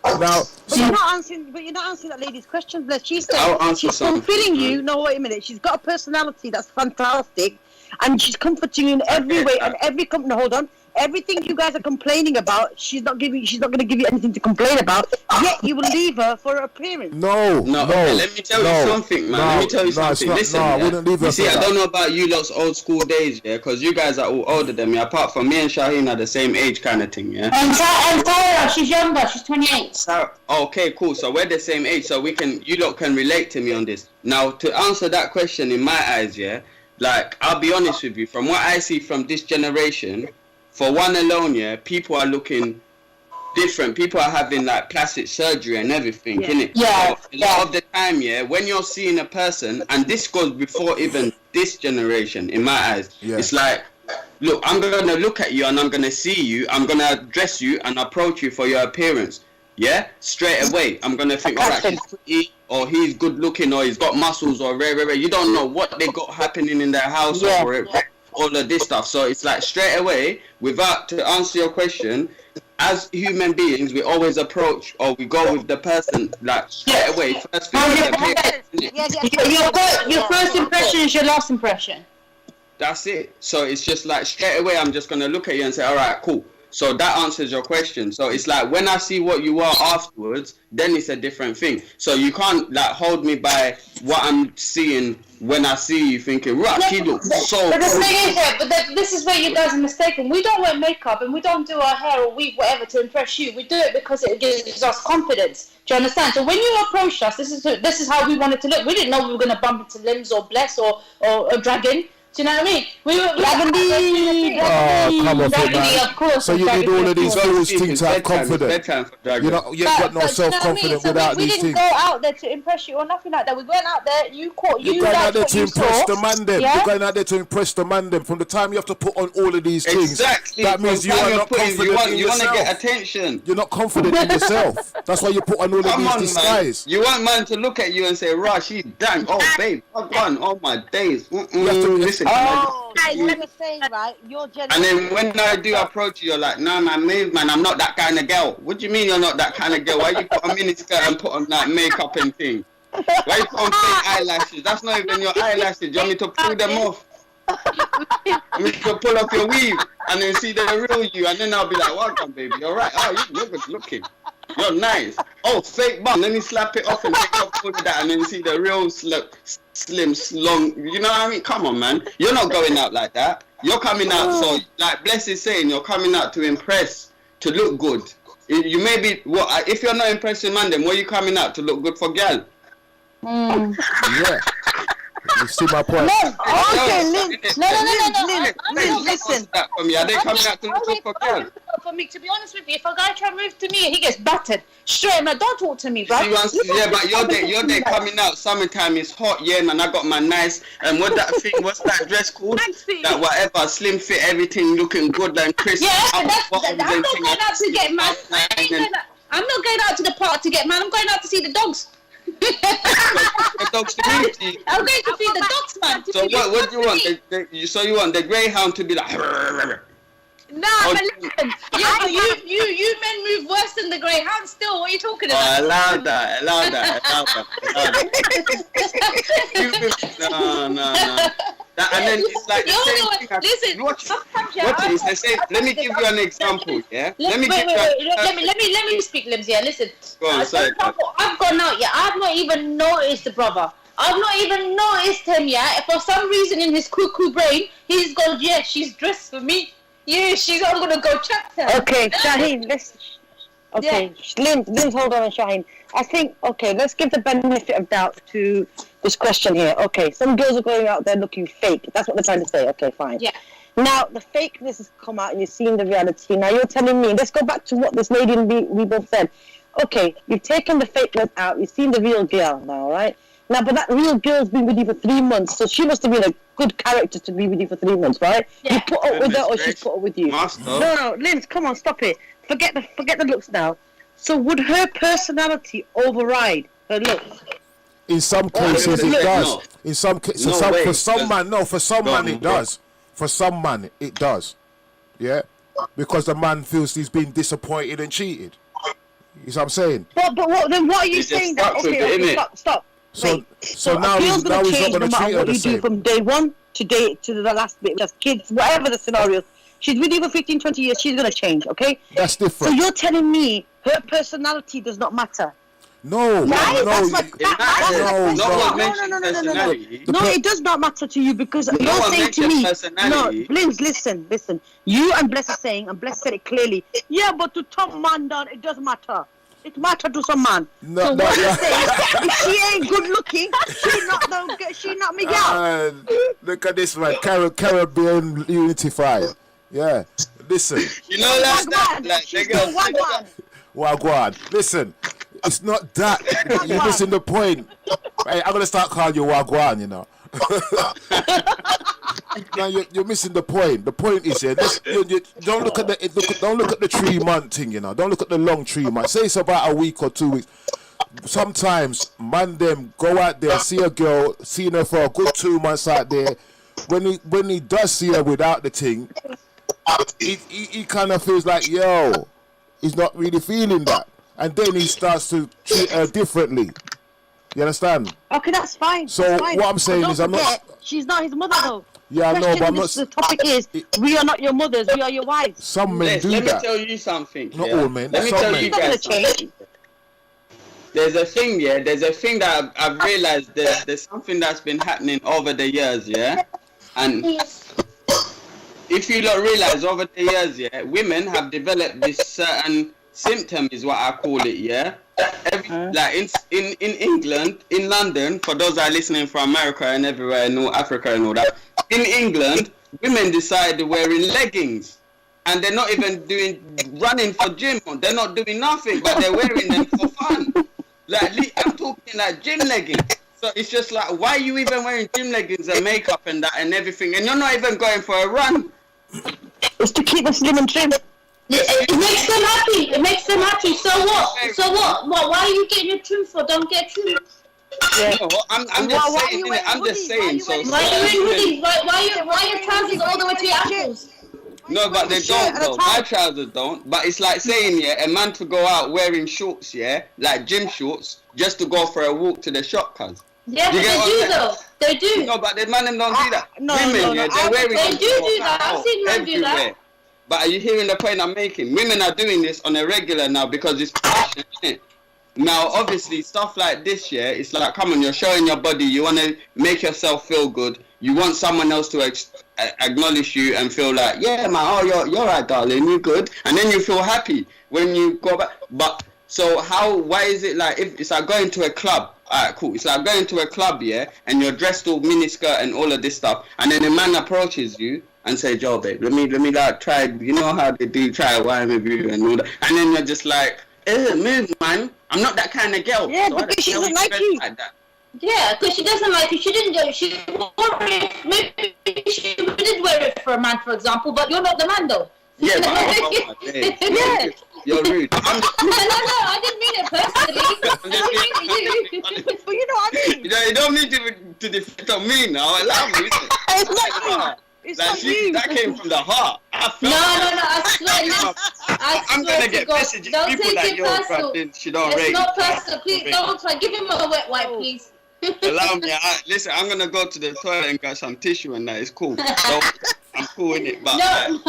Now, But you're not answering that lady's question, Bless. She I'll said answer she's something. fulfilling you. No, wait a minute. She's got a personality that's fantastic, and she's comforting you in every way and every company. Hold on. Everything you guys are complaining about, she's not going to give you anything to complain about. Yet you will leave her for her appearance. no. Okay, let me tell you something, man. Let me tell you something. Listen, I yeah. wouldn't leave her You see, for I that. don't know about you lot's old school days, yeah, because you guys are all older than me. Apart from me and Shaheen are the same age, kind of thing, yeah. And Tara, she's younger. She's 28. So, okay, cool. So we're the same age, so you lot can relate to me on this. Now, to answer that question, in my eyes, yeah, like I'll be honest with you, from what I see from this generation, for one alone, yeah, people are looking different. People are having like plastic surgery and everything, innit? Yeah. So a lot of the time, yeah, when you're seeing a person, and this goes before even this generation, in my eyes, it's like, look, I'm gonna look at you and I'm gonna see you. I'm gonna address you and approach you for your appearance. Yeah, straight away, I'm gonna think, all right, she's pretty, or he's good looking, or he's got muscles, or rare. You don't know what they got happening in their house, or all of this stuff. So it's like straight away, to answer your question, as human beings, we always approach, or we go with the person like straight away. First thing, your first impression is your last impression. That's it. So it's just like straight away, I'm just gonna look at you and say, all right, cool. So that answers your question. So it's like when I see what you are afterwards, then it's a different thing. So you can't like hold me by what I'm seeing when I see you, thinking, right, she looks so. But the thing is, this is where you guys are mistaken. We don't wear makeup and we don't do our hair or weave whatever to impress you. We do it because it gives us confidence. Do you understand? So when you approached us, this is how we wanted to look. We didn't know we were going to bump into Limbs or Bless or a Dragon. Do you know what I mean? We were come on, man. of course. So you need all of these tools to have confidence. You know, you got no self-confidence without these things. We didn't go out there to impress you or nothing like that. We went out there. You're going out there to impress the man. Them. You're going out there to impress the man. Them. From the time you have to put on all of these things, exactly. That means you are not confident in yourself. You want to get attention. You're not confident in yourself. That's why you put on all of these disguise. You want man to look at you and say, "Rah, she's dang. Oh, babe, I've gone. Oh my days." Listen. Guys, let me say, right, your generation. And then when I do approach you, you're like, "No, man, move, man. I'm not that kind of girl." What do you mean you're not that kind of girl? Why you put a miniskirt and put on like makeup and thing? Why you put on fake eyelashes? That's not even your eyelashes. You want me to pull them off? You want me to pull off your weave and then see the real you, and then I'll be like, "Welcome, baby. You're right. Oh, you're good looking. You're nice. Oh, fake bum. Let me slap it off and take off all of that, and then see the real slim, long. You know what I mean? Come on, man. You're not going out like that. You're coming out. So, like Bless is saying, you're coming out to impress, to look good. You may be. What if you're not impressing man? Then what are you coming out to look good for, girl? Yeah. You see my point? No, listen. Are they coming out to look good for girl? For me, to be honest with you, if a guy try to move to me, he gets battered straight. Man, don't talk to me, bro. Yeah, but you're there coming out. Summertime is hot, yeah, man. I got my nice what's that dress called? That whatever, slim fit, everything looking good and crisp. Yeah, I'm not going out to get mad. I'm not going out to the park to get mad. I'm going out to see the dogs. The dogs to meet. I'm going to feed the dogs, man. So what do you want? So you want the greyhound to be like? No, but listen, you men move worse than the greyhound still. What are you talking about? Allow that. No. And then it's like the same thing. Listen, watch it. It's the same. Let me give you an example. Yeah. Let me speak, Limbs. Yeah, listen. Go on, sorry. I've gone out. Yeah, I've not even noticed the brother. I've not even noticed him. Yeah, for some reason in his cuckoo brain, he's gone. Yeah, she's dressed for me. Yeah, I'm gonna go chat to her. Okay, Shaheen, Limbs, hold on, Shaheen. I think, let's give the benefit of doubt to this question here. Okay, some girls are going out there looking fake. That's what they're trying to say. Okay, fine. Yeah. Now, the fakeness has come out and you've seen the reality. Now, you're telling me, let's go back to what this lady and we both said. Okay, you've taken the fakeness out. You've seen the real girl now, right? Now, but that real girl's been with you for 3 months, so she must have been a good character to be with you for 3 months, right? Yeah. You put up with her, or she's put up with you. No, Limbs, come on, stop it. Forget the looks now. So would her personality override her looks? In some cases, it does. In some cases, for some man, it does. For some man, it does. Yeah, because the man feels he's been disappointed and cheated. You see what I'm saying? But then what are you saying? That okay, stop. So now he's not going to treat her the same. Do from day one to the last bit, just kids, whatever the scenario. She's with you for 15, 20 years. She's going to change, okay? That's different. So you're telling me her personality does not matter? No. No, it does not matter to you because you're saying to me, no, Limbs, listen. You and Bless are saying, and Bless said it clearly, yeah, but to top man down, it does matter. It matters to some man. So what you say is, if she ain't good looking, she not me girl. Look at this man, Caribbean Unity Fire. Yeah. Listen. You know that's that. Like, She's still wagwan. Wagwan. Listen, it's not that. You're missing the point. Hey, I'm gonna start calling you Wagwan. You know. No, you're missing the point. The point is here. You don't look at don't look at the 3 month thing. You know. Don't look at the long 3 months. Say it's about a week or 2 weeks. Sometimes man them go out there, see a girl, seeing her for a good 2 months out there. When he does see her without the thing, he kind of feels like, yo, he's not really feeling that, and then he starts to treat her differently. You understand? Okay, that's fine. So that's fine. what I'm saying is, I'm not. She's not his mother though. Yeah, I know, but I'm not. The topic is, we are not your mothers. We are your wives. Some men do Let that. me tell you something. Not all men. Let me Some tell men. you guys something. There's a thing, yeah. There's a thing that I've realized. There's something that's been happening over the years, yeah. And if you don't realize, over the years, yeah, women have developed this certain symptom, is what I call it, yeah. Like in England, in London, for those that are listening from America and everywhere, and all Africa and all that. In England, women decide wearing leggings, and they're not even running for gym. They're not doing nothing, but they're wearing them for fun. Like, I'm talking like gym leggings. So it's just like, why are you even wearing gym leggings and makeup and that and everything, and you're not even going for a run? It's to keep us slim and trim. It makes them happy. It makes them happy. So what? So what? Why are you getting your trim for? Don't get trim. Yeah. No, I'm just saying. I'm just saying. So Why are you wearing hoodies? Why are your trousers all the way to your ankles? no, but they don't though. My trousers don't. But it's like saying, yeah, a man to go out wearing shorts, yeah, like gym shorts, just to go for a walk to the shop, cuz. Yeah, but they do though. They do. No, but the man them don't do that. No, Women, no, yeah, they're wearing. They do that. I've seen men do that. everywhere. But are you hearing the point I'm making? Women are doing this on a regular now because it's fashion, isn't it? Now, obviously, stuff like this, yeah, it's like, come on, you're showing your body, you want to make yourself feel good, you want someone else to acknowledge you and feel like, yeah, man, oh, you're right, darling, you're good, and then you feel happy when you go back. But, so why is it like, if it's like going to a club, alright, cool, it's like going to a club, yeah, and you're dressed all miniskirt and all of this stuff, and then a man approaches you, and say, Joe, babe, let me like try, you know how they do, try a wine with you and all that. And then you're just like, move, man. I'm not that kind of girl. Yeah, so because she doesn't like you. Like that. Yeah, because she doesn't like it. She didn't do it. She wore it. Maybe she did wear it for a man, for example, but you're not the man, though. Yeah, but Yeah. You're rude. No, I didn't mean it personally. I didn't mean you. But you know what I mean? You don't need to defect on me now. Allow me. It's not you. It's Like not you. that came from the heart. I felt No, I swear, I'm swear gonna to get God, messages. don't People take like it your personal. friend, she don't It's rate. not personal. Please don't try. Give him a wet wipe, please. Allow me. Listen, I'm gonna go to the toilet and get some tissue and that. It's cool. So, I'm cool in it, but No.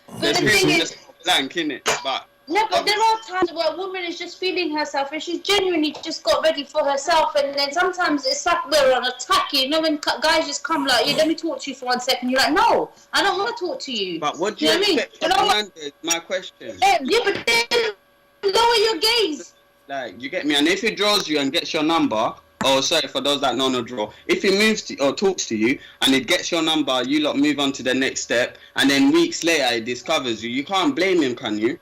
But there's the people thing is, just blank in it. But no, but there are times where a woman is just feeling herself and she's genuinely just got ready for herself, and then sometimes it's like we're on attack. You know, when guys just come like, yeah, let me talk to you for 1 second. You're like, no, I don't want to talk to you. But what do you know what I mean? expect from a man? Is my question. Yeah, but then lower your gaze. Like, you get me? And if he draws you and gets your number, or sorry, for those that know no draw, if he moves to or talks to you and it gets your number, you lot move on to the next step, and then weeks later he discovers you. You can't blame him, can you?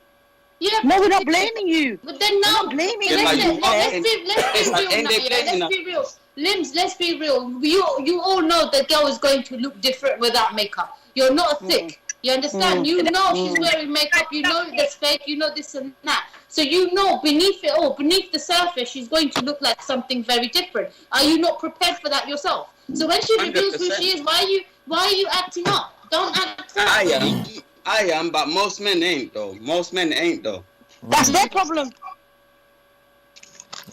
Yeah, No, we're not blaming you. but then now, We're not blaming Yeah, but you let's are. be It's like, real ain't now. they Yeah, blaming let's be real. Limbs, let's be real. You all know the girl is going to look different without makeup. You're not thick. You understand? You know she's wearing makeup. You know that's fake. You know this and that. So you know beneath it all, beneath the surface, she's going to look like something very different. Are you not prepared for that yourself? So when she reveals who 100%. she is, why are you acting up? Don't act up. I am, but most men ain't though. Most men ain't though. That's their problem.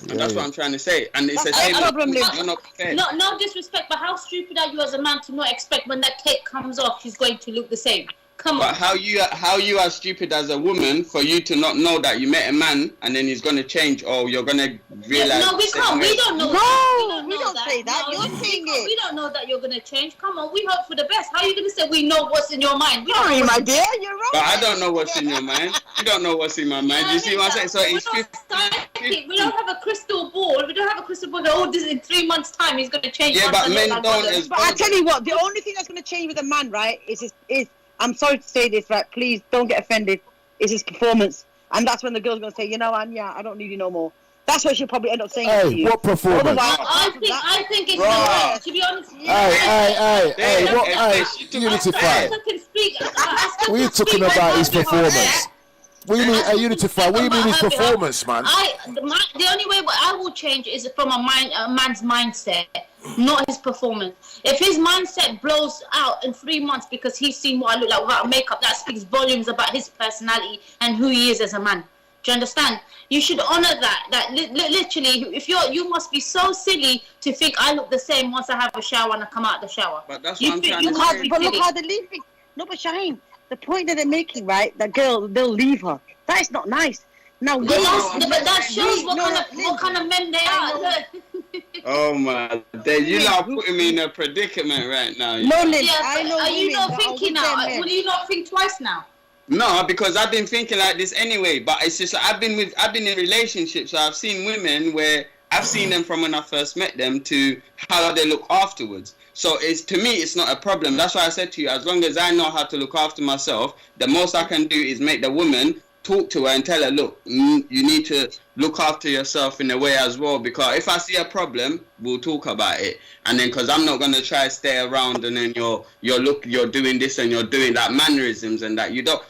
And that's what I'm trying to say. And it's the That's same. our problem, Liv. You're not prepared. No disrespect, but how stupid are you as a man to not expect when that cake comes off, she's going to look the same? Come on. But how you are stupid as a woman for you to not know that you met a man and then he's gonna change, or you're gonna realize. No, we can't. We don't know. No, we know don't say that. No, You're saying it. We don't know that you're gonna change. Come on, we hope for the best. How are you gonna say we know what's in your mind? We don't Sorry, know my dear, you're wrong. But I don't know what's in your mind. You don't know what's in my mind. You see what I'm saying? So it's we're not psychic. We don't have a crystal ball. We don't have a crystal ball. Oh, this in 3 months' time he's gonna change. Yeah, but men don't. But I tell you what, the only thing that's going to change with a man, right, is I'm sorry to say this, right? Please don't get offended. It's his performance. And that's when the girl's going to say, you know, Anya, I don't need you no more. That's what she'll probably end up saying to Hey, you. what performance? I think it's right. To be honest. Hey, what? Hey, Unify. What are you talking about his performance? What do you mean, Unify? What do you mean his performance, man? The only way I will change is from a man's mindset, not his performance. If his mindset blows out in 3 months because he's seen what I look like without makeup, that speaks volumes about his personality and who he is as a man. Do you understand? You should honor that. That literally, if you must be so silly to think I look the same once I have a shower and I come out the shower. But that's what I'm trying to say. But look how they're leaving. No, but Shaheen, the point that they're making, right? That girl, they'll leave her. That is not nice. Now, but that shows what kind of men they are. Oh my days, you lot putting me in a predicament right now. No, Liz, yeah, I know. Are you not thinking now? Will you not think twice now? No, because I've been thinking like this anyway. But it's just I've been in relationships, so I've seen women where I've seen them from when I first met them to how they look afterwards. So to me, it's not a problem. That's why I said to you, as long as I know how to look after myself, the most I can do is make the woman talk to her and tell her, look, you need to look after yourself in a way as well, because if I see a problem, we'll talk about it. And then, because I'm not going to try to stay around and then you're doing this and you're doing that mannerisms and that. You don't.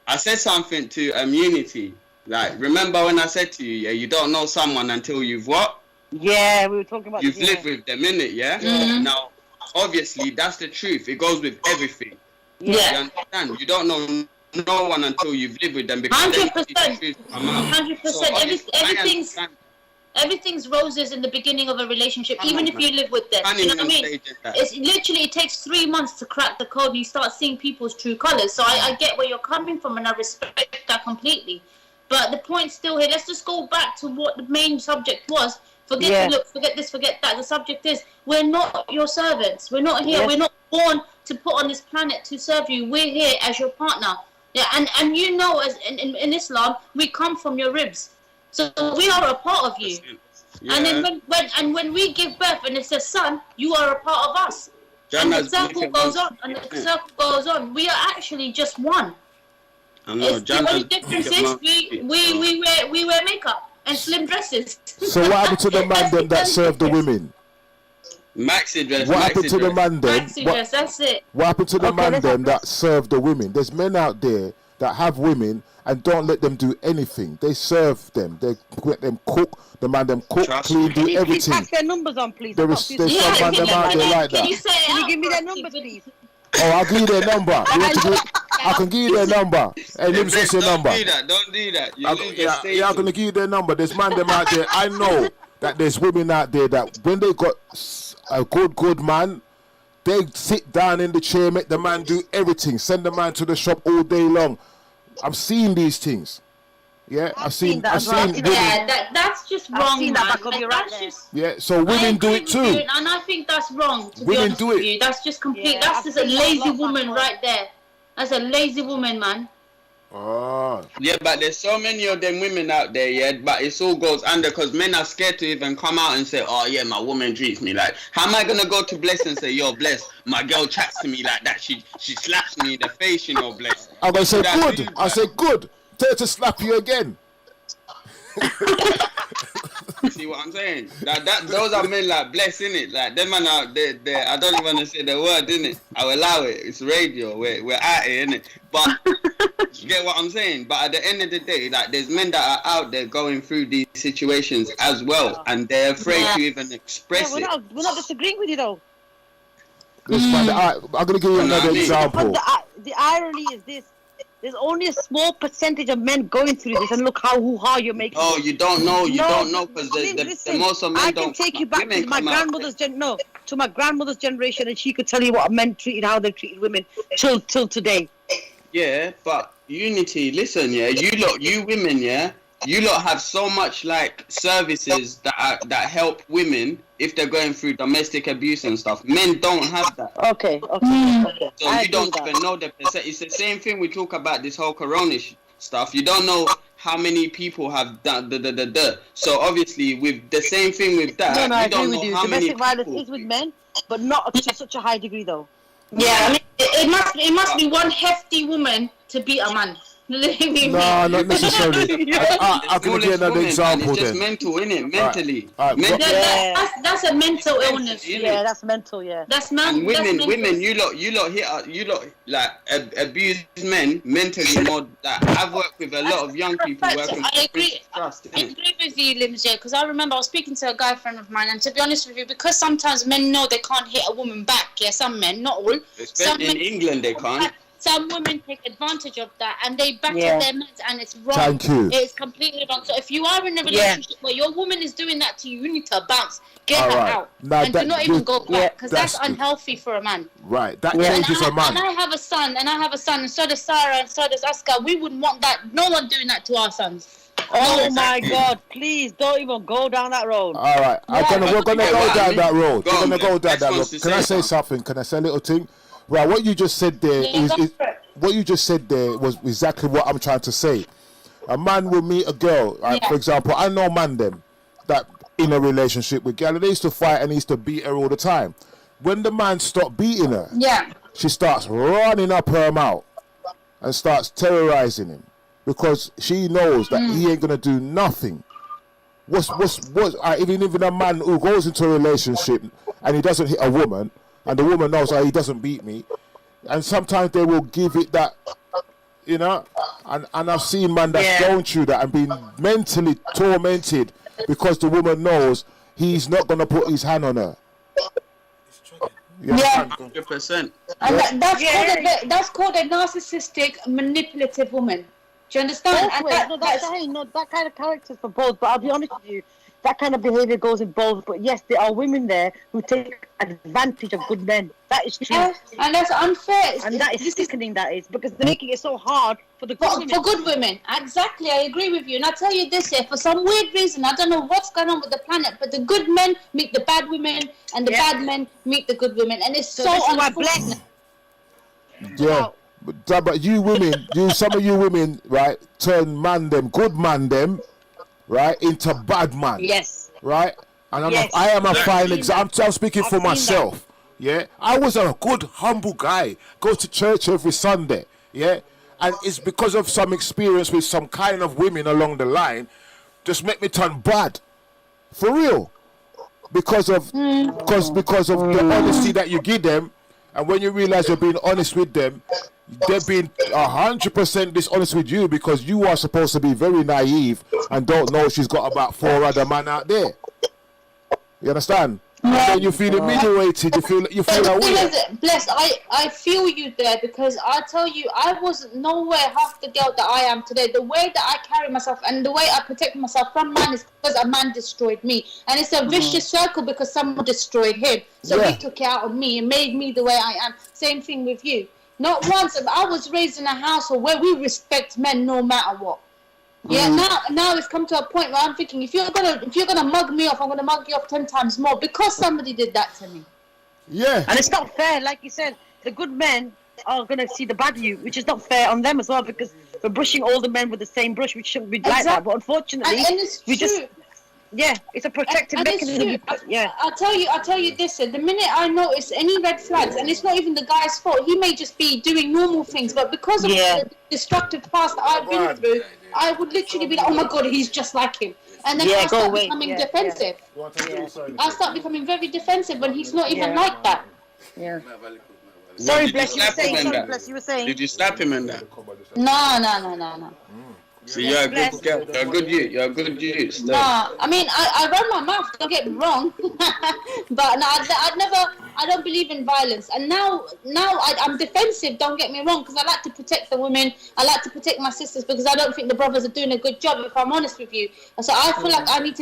I said something to Unity. Like, remember when I said to you, yeah, you don't know someone until you've what? Yeah, we were talking about You've lived with them, innit, yeah? Mm-hmm. Now, obviously, that's the truth. It goes with everything. Yeah. You understand? You don't know no one until you've lived with them. 100%. 100%. Everything's roses in the beginning of a relationship, even if you live with them. You know what I mean? It takes 3 months to crack the code and you start seeing people's true colours. So I get where you're coming from and I respect that completely. But the point still here, let's just go back to what the main subject was. Forget this, forget that. The subject is, we're not your servants. We're not here. We're not born to put on this planet to serve you. We're here as your partner. Yeah, and you know, as in Islam, we come from your ribs. So we are a part of you. Yeah. And then when we give birth and it's a son, you are a part of us. And the circle goes on, and the circle goes on. We are actually just one. The only difference is we wear makeup and slim dresses. So what happened to the man then that served the women? Maxi dress. What happened to the man then? Maxi dress, that's it. What happened to the man then that served the women? There's men out there that have women and don't let them do anything. They serve them. They let them cook. The man them cook, clean, do everything. Please pass their numbers on, please. There's some man them out there like that. Can you give me their numbers, please? Oh, I'll give you their number. I can give you their number. Hey, Lims, what's your number? Don't do that. I'm going to give you their number. There's man them out there. I know that there's women out there that when they got a good man, they sit down in the chair, make the man do everything, send the man to the shop all day long. I'm seeing these things. Yeah, I've seen women. Yeah, that's just wrong, Yeah, so women do it too. And I think that's wrong, to be honest with you. That's just complete. Yeah, that's just a lazy woman right there. That's a lazy woman, man. Oh. Yeah, but there's so many of them women out there, yeah, but it all goes under because men are scared to even come out and say, oh yeah, my woman treats me like, how am I gonna go to Bless and say, yo, Bless, my girl chats to me like that, she slaps me in the face, you know, Bless. I'm gonna say good. I say good. Tell her to slap you again. See what I'm saying? Those are men like Bless, innit? Like them man out there, I don't even want to say the word, innit? I'll allow it. It's radio. We're out here, innit? But you get what I'm saying? But at the end of the day, like there's men that are out there going through these situations as well, and they're afraid to even express it. We're not disagreeing with you though. I'm gonna give you another example. The irony is this. There's only a small percentage of men going through this, and look how hoo-ha you're making. Oh, you don't know, because the most of men don't. I can take you back to my grandmother's my grandmother's generation, and she could tell you what men treated, how they treated women till today. Yeah, but Unity, listen, yeah, you women, yeah, you lot have so much like services that help women if they're going through domestic abuse and stuff. Men don't have that. Okay. So you don't even know the percent. It's the same thing we talk about this whole corona stuff. You don't know how many people have done So obviously with the same thing with that, you don't know how many people. Domestic violence is with men, but not to such a high degree though. Yeah, I mean, it must be one hefty woman to beat a man. No, not necessarily. I can give you another example it's just then. mental, innit? Mentally. That's a mental illness. Yeah, that's mental. Yeah. That's And mental. women, you lot like abuse men mentally more. Like, I've worked with a lot of young people working with I agree with you, Lims, because I remember I was speaking to a guy friend of mine, and to be honest with you, because sometimes men know they can't hit a woman back. Yeah, some men, not all. Especially in England, they can't. Some women take advantage of that and they batter their men, and it's wrong. Thank you. It's completely wrong. So if you are in a relationship where your woman is doing that to you, you need to bounce, get her out, and do not even go back, because that's unhealthy for a man. Right, that changes a man. And I have a son, and so does Sarah, and so does Aska. We wouldn't want that. No one doing that to our sons. Oh my God! Please don't even go down that road. All right, we're gonna go down that road. We're gonna go down that road. Can I say something? Can I say a little thing? Right, what you just said there was exactly what I'm trying to say. A man will meet a girl, right? For example, I know man them that in a relationship with girl, and they used to fight and he used to beat her all the time. When the man stopped beating her, she starts running up her mouth and starts terrorizing him because she knows that he ain't gonna do nothing. Even a man who goes into a relationship and he doesn't hit a woman, and the woman knows he doesn't beat me, and sometimes they will give it that, you know, and I've seen man that's going through that and been mentally tormented because the woman knows he's not going to put his hand on her. 100%. And that's called a narcissistic, manipulative woman. Do you understand? That kind of character for both, but I'll be honest with you, that kind of behaviour goes in both. But yes, there are women there who take advantage of good men. That is true. And that's unfair. And that is sickening, that is, because they're making it so hard for the good women. For good women. Exactly, I agree with you. And I'll tell you this here, for some weird reason, I don't know what's going on with the planet, but the good men meet the bad women, and the bad men meet the good women. And it's so unfortunate. Yeah. But you women, some of you women, right, turn good man them, right, into bad man. Yes. Right? And I am a fine example. I'm speaking for myself. Yeah. I was a good, humble guy. Go to church every Sunday. Yeah. And it's because of some experience with some kind of women along the line, just make me turn bad. For real. Because of the honesty that you give them, and when you realize you're being honest with them, they're being 100% dishonest with you because you are supposed to be very naive and don't know she's got about 4 other men out there. You understand? And then you feel humiliated. You feel like weird. Bless, I feel you there, because I tell you, I was nowhere half the girl that I am today. The way that I carry myself and the way I protect myself from man is because a man destroyed me, and it's a vicious circle because someone destroyed him. So he took it out of me and made me the way I am. Same thing with you. Not once. I was raised in a household where we respect men no matter what. Yeah, now it's come to a point where I'm thinking, if you're gonna mug me off, I'm gonna mug you off 10 times more because somebody did that to me. Yeah. And it's not fair, like you said. The good men are gonna see the bad you, which is not fair on them as well, because we're brushing all the men with the same brush, which shouldn't be like that. But unfortunately, and it's true. It's a protective mechanism. I'll tell you this. The minute I notice any red flags, and it's not even the guy's fault, he may just be doing normal things, but because of the destructive past that I've been through, I would literally be like, oh my God, he's just like him. And then I start becoming defensive. I start becoming very defensive when he's not even like that. Yeah. Sorry, Bless, you were saying. Did you slap him in that? No. So you're a good girl. You're a good youth. You're a good youth. No, I mean, I run my mouth. Don't get me wrong, but no, I don't believe in violence. And now I'm defensive. Don't get me wrong, because I like to protect the women. I like to protect my sisters because I don't think the brothers are doing a good job. If I'm honest with you, so I feel like I need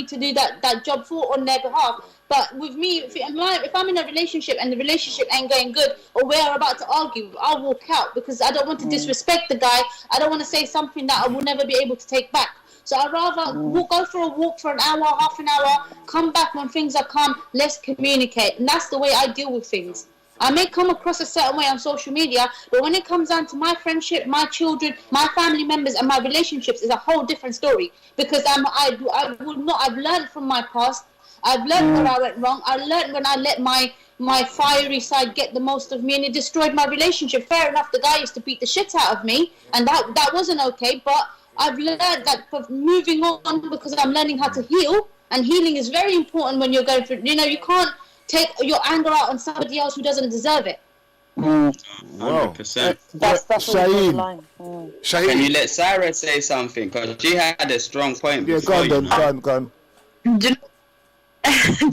to do that job on their behalf. But with me, if I'm in a relationship and the relationship ain't going good, or we're about to argue, I'll walk out because I don't want to disrespect the guy. I don't want to say something that I will never be able to take back. So I'd rather go for a walk for an hour, half an hour, come back when things are calm, let's communicate. And that's the way I deal with things. I may come across a certain way on social media, but when it comes down to my friendship, my children, my family members, and my relationships, is a whole different story. Because I've learned from my past. I've learned where I went wrong. I learned when I let my my fiery side get the most of me, and it destroyed my relationship. Fair enough, the guy used to beat the shit out of me, and that wasn't okay, but I've learned that moving on, because I'm learning how to heal, and healing is very important when you're going through, you know, you can't take your anger out on somebody else who doesn't deserve it. 100%. That's Shaheen. Shaheen. Can you let Sarah say something? Because she had a strong point. Yeah, go on. Do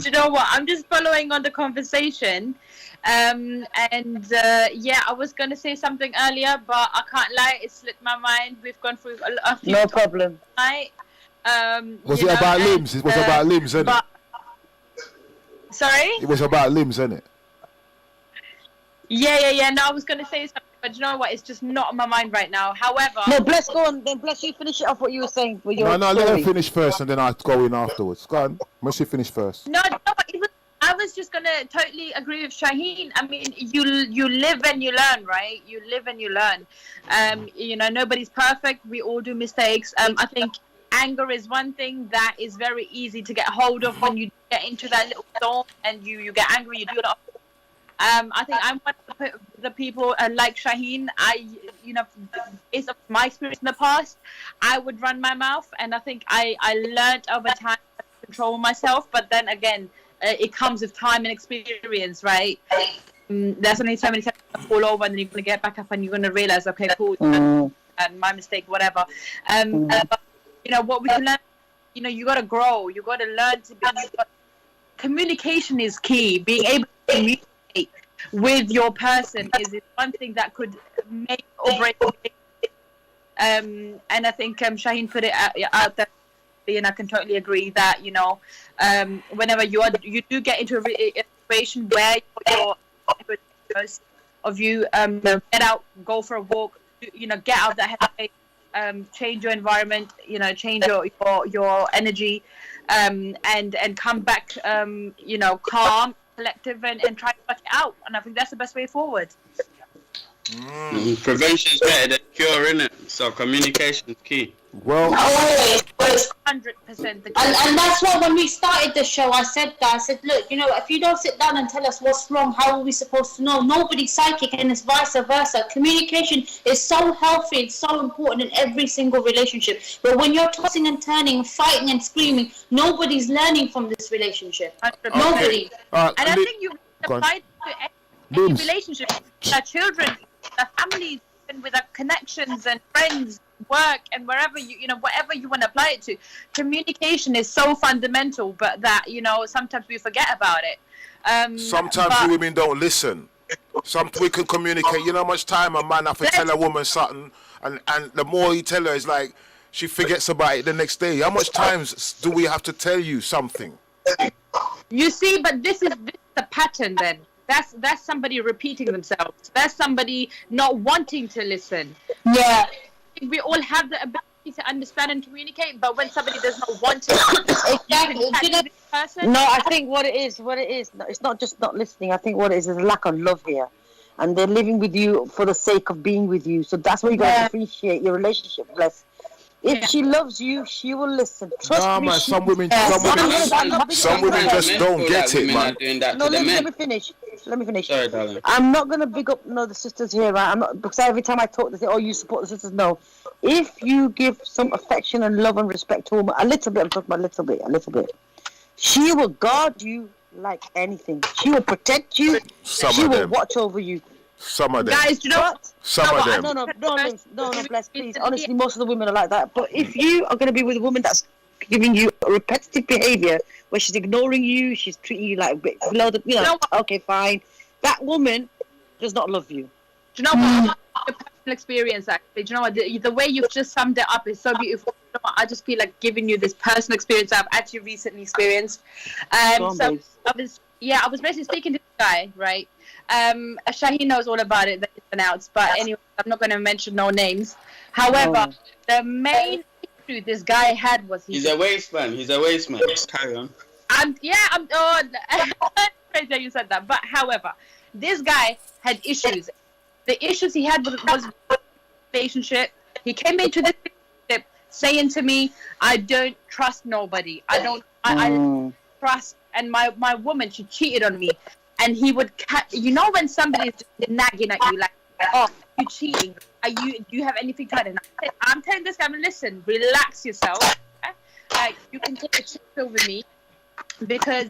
you know what? I'm just following on the conversation. Yeah, I was going to say something earlier, but I can't lie, it slipped my mind. We've gone through a few No problem. Tonight. Was it about limbs? It was about limbs, isn't it? Sorry? It was about limbs, isn't it? Yeah. No, I was going to say something, but you know what? It's just not on my mind right now. However... No, Bless, go on. Then Bless, you finish it off what you were saying. For your No, let story. her finish first and then I'll go in afterwards. Go on. Must she finish first? No, I was just going to totally agree with Shaheen. I mean, you live and you learn, right? You live and you learn. You know, nobody's perfect. We all do mistakes. I think anger is one thing that is very easy to get hold of when you get into that little zone and you get angry, you do it. I think I'm one of the people like Shaheen. Based on my experience in the past, I would run my mouth, and I think I learned over time to control myself. But then again, it comes with time and experience, right? There's only so many times you fall over, and then you're gonna get back up, and you're gonna realize, okay, cool, and my mistake, whatever. But you know what we can learn. You know, you gotta grow. You gotta learn to be. Communication is key. Being able to communicate with your person is one thing that could make or break. And I think Shaheen put it out there, and I can totally agree that, you know, whenever you do get into a situation where you're of you get out, go for a walk, you know, get out of that headspace, change your environment, you know, change your energy, and come back, you know, calm, collective, and try to work it out. And I think that's the best way forward. Prevention is better than cure, innit? So communication is key. Well, 100% the key. And that's why when we started the show, I said, look, you know, if you don't sit down and tell us what's wrong, how are we supposed to know? Nobody's psychic, and it's vice versa. Communication is so healthy, it's so important in every single relationship. But when you're tossing and turning, fighting and screaming, nobody's learning from this relationship. Nobody. And I think you apply to any relationship, with our children, our families, and with our connections and friends, work, and wherever you know, whatever you want to apply it to. Communication is so fundamental, but that, you know, sometimes we forget about it. Sometimes women don't listen. We can communicate. You know how much time a man have to tell a woman something, and the more you tell her, it's like she forgets about it the next day. How much times do we have to tell you something? You see, but this is a pattern then. That's somebody repeating themselves. That's somebody not wanting to listen. Yeah. We all have the ability to understand and communicate, but when somebody does not want to, Exactly. No, I think what it is, it's not just not listening. I think what it is a lack of love here. And they're living with you for the sake of being with you. So that's why you got to appreciate your relationship, Bless. If she loves you, she will listen. Trust me. Man, some women just don't get it, man. No, let me finish. Sorry, darling. I'm not going to big up the sisters here, right? I'm not, because every time I talk, they say, oh, you support the sisters. No. If you give some affection and love and respect to a woman, a little bit, I'm talking about a little bit, she will guard you like anything. She will protect you. She will watch over you. Some of them. Guys, you know what? Some of them. No, Bless, please. Honestly, most of the women are like that. But if you are going to be with a woman that's giving you repetitive behavior, where she's ignoring you, she's treating you like a bit below the, you know, okay, fine. That woman does not love you. Do you know what? Your personal experience, actually. Do you know what? The way you've just summed it up is so beautiful. You know what? I just feel like giving you this personal experience I've actually recently experienced. I was basically speaking to this guy, right? Shaheen knows all about it, the ins and outs, but anyway, I'm not going to mention no names. However, the main issue this guy had was he's a waste man. Carry on. Crazy how you said that. But however, this guy had issues. The issues he had was relationship. He came into this relationship saying to me, I don't trust nobody. I trust, and my woman, she cheated on me. and he would when somebody is just nagging at you like, oh, you cheating, do you have anything to hide? And I'm telling this guy, listen, relax yourself, like you can take a chip over me, because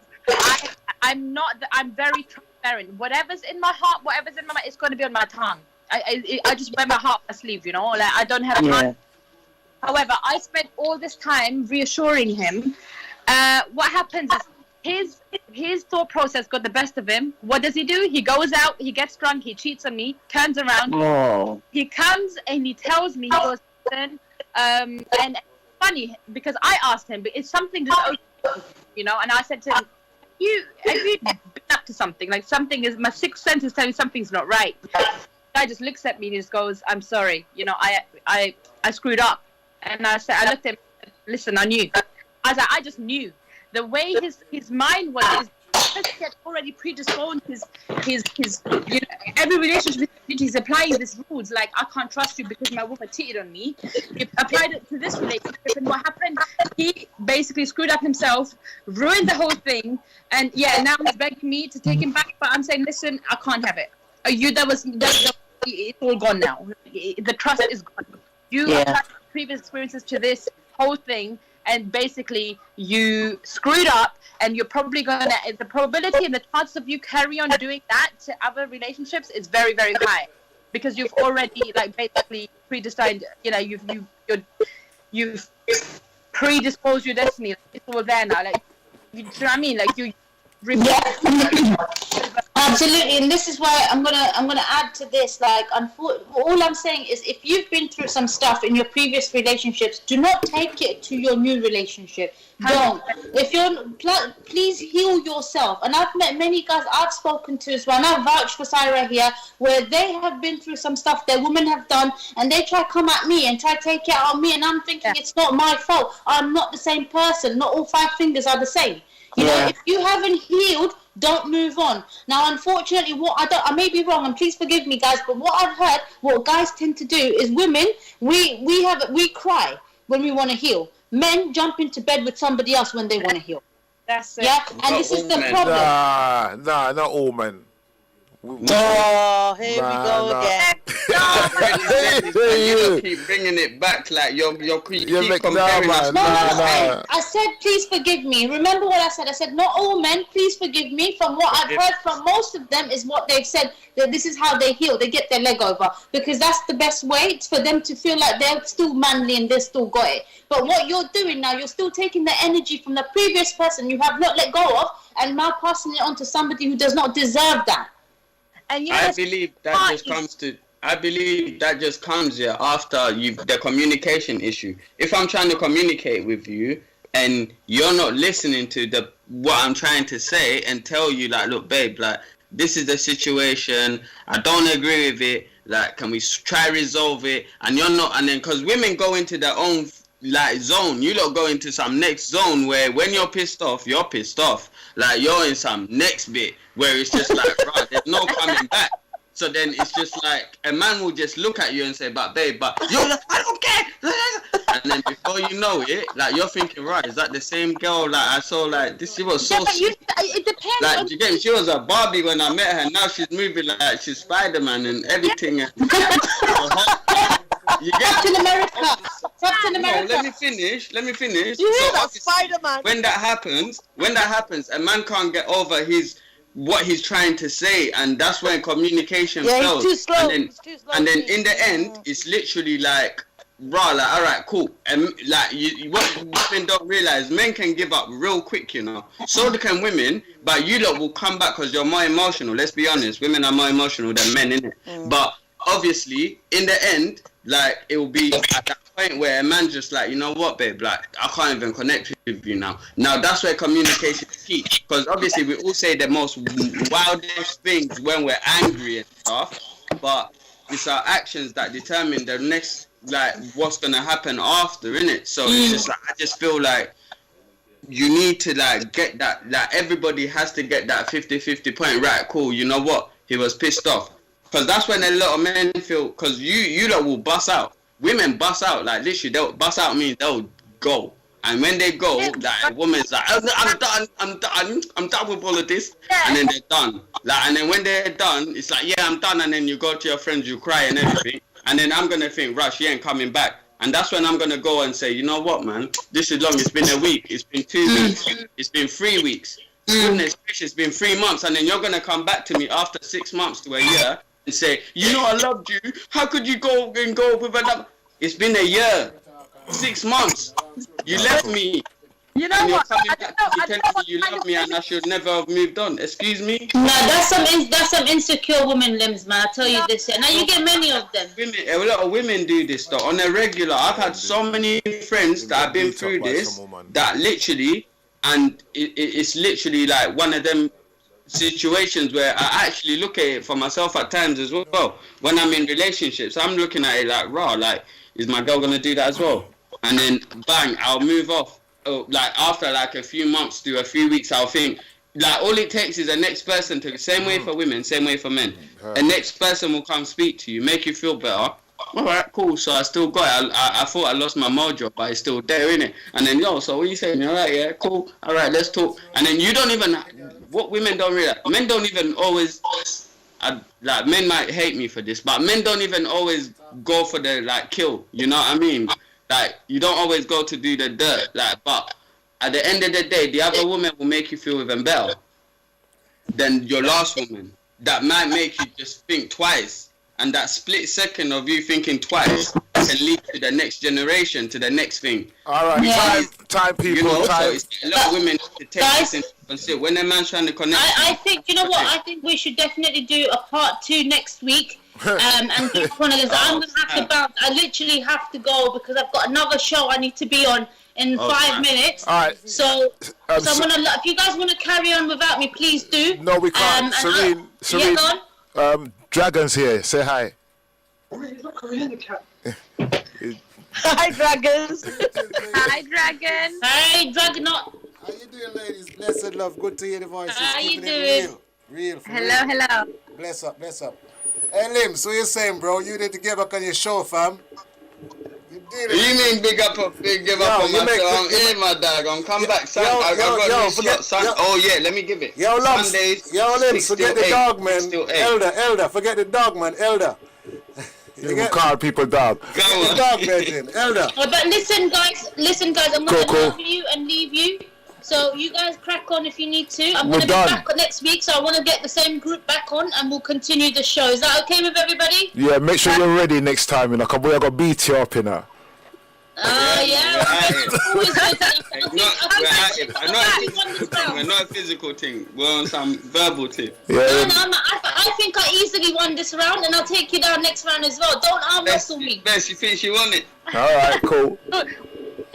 I'm very transparent. Whatever's in my heart, whatever's in my mind, it's going to be on my tongue. I just wear my heart on my sleeve, like I don't have time. However, I spent all this time reassuring him. What happens is his thought process got the best of him. What does he do? He goes out, he gets drunk, he cheats on me, turns around. Oh. He comes and he tells me, he goes, and it's funny because I asked him, but it's something just okay, and I said to him, have you been up to something? Like something is, my sixth sense is telling me something's not right. The guy just looks at me and just goes, I'm sorry, I screwed up. And I looked at him, listen, I knew. I was like, I just knew. The way his mind was, he had already predisposed his every relationship he's applying these rules, like I can't trust you because my woman cheated on me. He applied it to this relationship, and what happened, he basically screwed up himself, ruined the whole thing, and now he's begging me to take him back, but I'm saying, listen, I can't have it. It's all gone now. The trust is gone. You applied previous experiences to this whole thing, and basically you screwed up, and you're probably the probability and the chances of you carry on doing that to other relationships is very, very high, because you've already basically predestined, you've predisposed your destiny. It's all there now, you know what I mean, you Absolutely, and this is why I'm gonna add to this. All I'm saying is, if you've been through some stuff in your previous relationships, do not take it to your new relationship. Don't. If please heal yourself. And I've met many guys I've spoken to as well, and I vouch for Syra here, where they have been through some stuff their women have done, and they try to come at me and try to take it out on me, and I'm thinking it's not my fault. I'm not the same person. Not all 5 fingers are the same. You know, if you haven't healed, don't move on. Now, unfortunately, I may be wrong, and please forgive me, guys, but what I've heard, what guys tend to do is women, we cry when we want to heal. Men jump into bed with somebody else when they want to heal. That's it. Yeah, and this is the problem. Nah, not all men. Oh, here we go again. You keep bringing it back, you keep comparing us. No. I said, please forgive me. Remember what I said? I said, not all men, please forgive me. From what I've heard from most of them is what they've said, that this is how they heal. They get their leg over, because that's the best way. It's for them to feel like they're still manly and they're still got it. But what you're doing now, you're still taking the energy from the previous person you have not let go of, and now passing it on to somebody who does not deserve that. And I believe that just comes after the communication issue. If I'm trying to communicate with you and you're not listening to what I'm trying to say and tell you, look, babe, this is the situation, I don't agree with it, can we try resolve it? And you're not, and then because women go into their own zone, you lot go into some next zone where when you're pissed off, you're in some next bit where it's just right, there's no coming back. So then it's just a man will just look at you and say, but babe, you're I don't care. And then before you know it, you're thinking, right, is that the same girl I saw this? She was so sweet. It depends. She was a Barbie when I met her. Now she's moving she's Spider-Man and everything. You get Captain America. No, let me finish. You hear that, Spider-Man? When that happens, a man can't get over what he's trying to say, and that's when communication fails. He's too slow. And then in the end, it's literally all right, cool. And what women don't realize, men can give up real quick, So can women, but you lot will come back because you're more emotional. Let's be honest, women are more emotional than men, innit? But obviously, in the end, it will be at that point where a man's just you know what, babe, I can't even connect with you now. Now that's where communication is key, because obviously we all say the most wildest things when we're angry and stuff, but it's our actions that determine the next, what's gonna happen after, innit? So it's just I just feel you need to get that, everybody has to get that 50-50 point, right? Cool, you know what? He was pissed off. Because that's when a lot of men feel, because you lot will bust out. Women bust out, literally, they'll bust out means they'll go. And when they go, a woman's I'm done with all of this. And then they're done. Like, and then when they're done, it's like, yeah, I'm done. And then you go to your friends, you cry and everything. And then I'm going to think, right, she ain't coming back. And that's when I'm going to go and say, you know what, man? This is long. It's been a week. It's been 2 weeks. It's been 3 weeks. Goodness gracious, it's been 3 months. And then you're going to come back to me after 6 months to a year and say, you know, I loved you. How could you go with another? It's been a year. 6 months. You left me. You know And you're what? coming back to me telling me you love me and I should never have moved on. Excuse me? No, that's some insecure woman, Limbs, man. I tell you this. Now you get many of them. A lot of women do this though on a regular. I've had so many friends that have been through this that literally, and it's literally like one of them situations where I actually look at it for myself at times as well. When I'm in relationships, I'm looking at it like, raw, like, is my girl gonna do that as well? And then bang, I'll move off. Oh, like after like a few months to a few weeks, I'll think like all it takes is a next person to, same way for women, same way for men. A next person will come speak to you, make you feel better. All right, cool. So I still got it. I thought I lost my mojo, but it's still there, innit? And then, yo, so what you saying? All right, yeah, cool. All right, let's talk. And then you don't even, what women don't realize, men don't even always, like men might hate me for this, but men don't even always go for the like kill. You know what I mean? Like, you don't always go to do the dirt, like, but at the end of the day, the other woman will make you feel even better than your last woman. That might make you just think twice. And that split second of you thinking twice can lead to the next generation, to the next thing. All right, time, people, you know, time. So it's a lot of women to take this into consideration. When a man's trying to connect... I think, you know what, I think we should definitely do a part 2 next week. And do one of those. I'm going to have to bounce. I literally have to go because I've got another show I need to be on in 5 minutes. All right. So if you guys want to carry on without me, please do. No, we can't. Serene. Yeah, go on. Dragon's here. Say hi. Hi, dragons. Hi, Dragon. Hey, Dragon. How you doing, ladies? Blessed love. Good to hear the voices. How you Keeping it doing? real. Hello. Bless up. Hey, Lim, so you're saying, bro, you need to get back on your show, fam. You mean give up on myself? I'm my dog. I'm come back. Son, I got new slot, son. Oh yeah, let me give it. Yo, Lums. Sundays. Yo, Lim, forget the dog, man. 6 till 8. Elder. Forget the dog, man. Elder. You call people dog. Get the dog, man. Elder. But listen, guys. I'm going to love you and leave you. So you guys crack on if you need to. I'm going to be back next week, so I want to get the same group back on and we'll continue the show. Is that okay with everybody? Yeah, make sure you're ready next time, you know, because we're going to beat you up, you know. Yeah. We're not a physical thing. We're on some verbal thing. Yeah. No, I think I easily won this round and I'll take you down next round as well. Don't arm wrestle me. Best, you think she won it? All right, cool.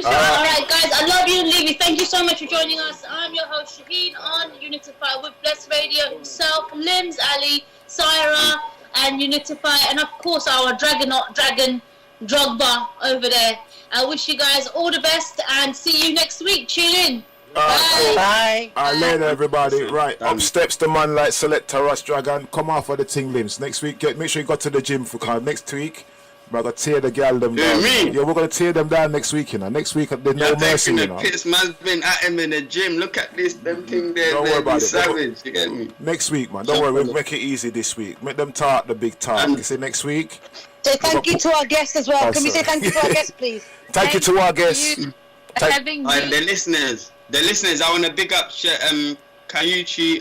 Alright guys, I love you and leave you. Thank you so much for joining us. I'm your host Shaheen on Unify with Bless Radio himself, Limbs Ali, Syra and Unify, and of course our dragon Drogba over there. I wish you guys all the best and see you next week. Tune in. Bye. Later, everybody. Right, up steps the man like Selector Russ Dragon. Come off of the thing, Limbs. Next week, make sure you go to the gym for next week. We're going to tear the girl them down. Yeah, we're going to tear them down next week, you know. Next week, there's no mercy, you know. Piss man's been at him in the gym. Look at this, them thing there. Don't worry about it. Savage, you get me? Next week, man. Don't worry, we'll make it easy this week. Make them talk the big talk. You see, next week. Say thank you to our guests as well. Can we say thank you to our guests, please? Thank you to our guests. The listeners, I want to big up Ahmed Kayuchi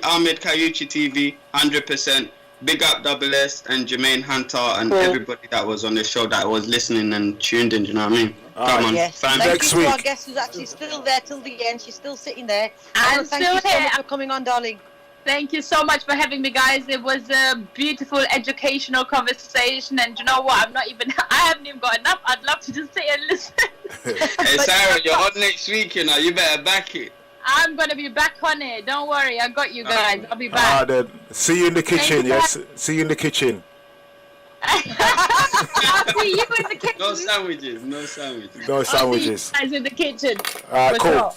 TV, 100%. Big up Double S and Jermaine Hunter and everybody that was on the show that was listening and tuned in. Do you know what I mean? Come on, yes. Thank you to our guest who's actually still there till the end. She's still sitting there. And thank you so much for coming on, darling. Thank you so much for having me, guys. It was a beautiful, educational conversation. And you know what? I haven't even got enough. I'd love to just sit and listen. Hey, Sarah, you're on next week, you know. You better back it. I'm going to be back on it. Don't worry. I got you guys. I'll be back. Then. See you in the kitchen, yes? See you in the kitchen. I'll see you in the kitchen. No sandwiches. No sandwiches. I'll see you guys in the kitchen. Cool. Sure.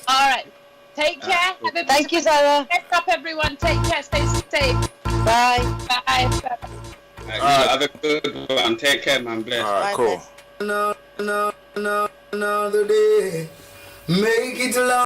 All right. Take care. Thank you, Sarah. Rest up, everyone. Take care. Stay safe. Bye. Bye. Have a good one. Take care, man. Bless. All right, cool. Another day. Make it along.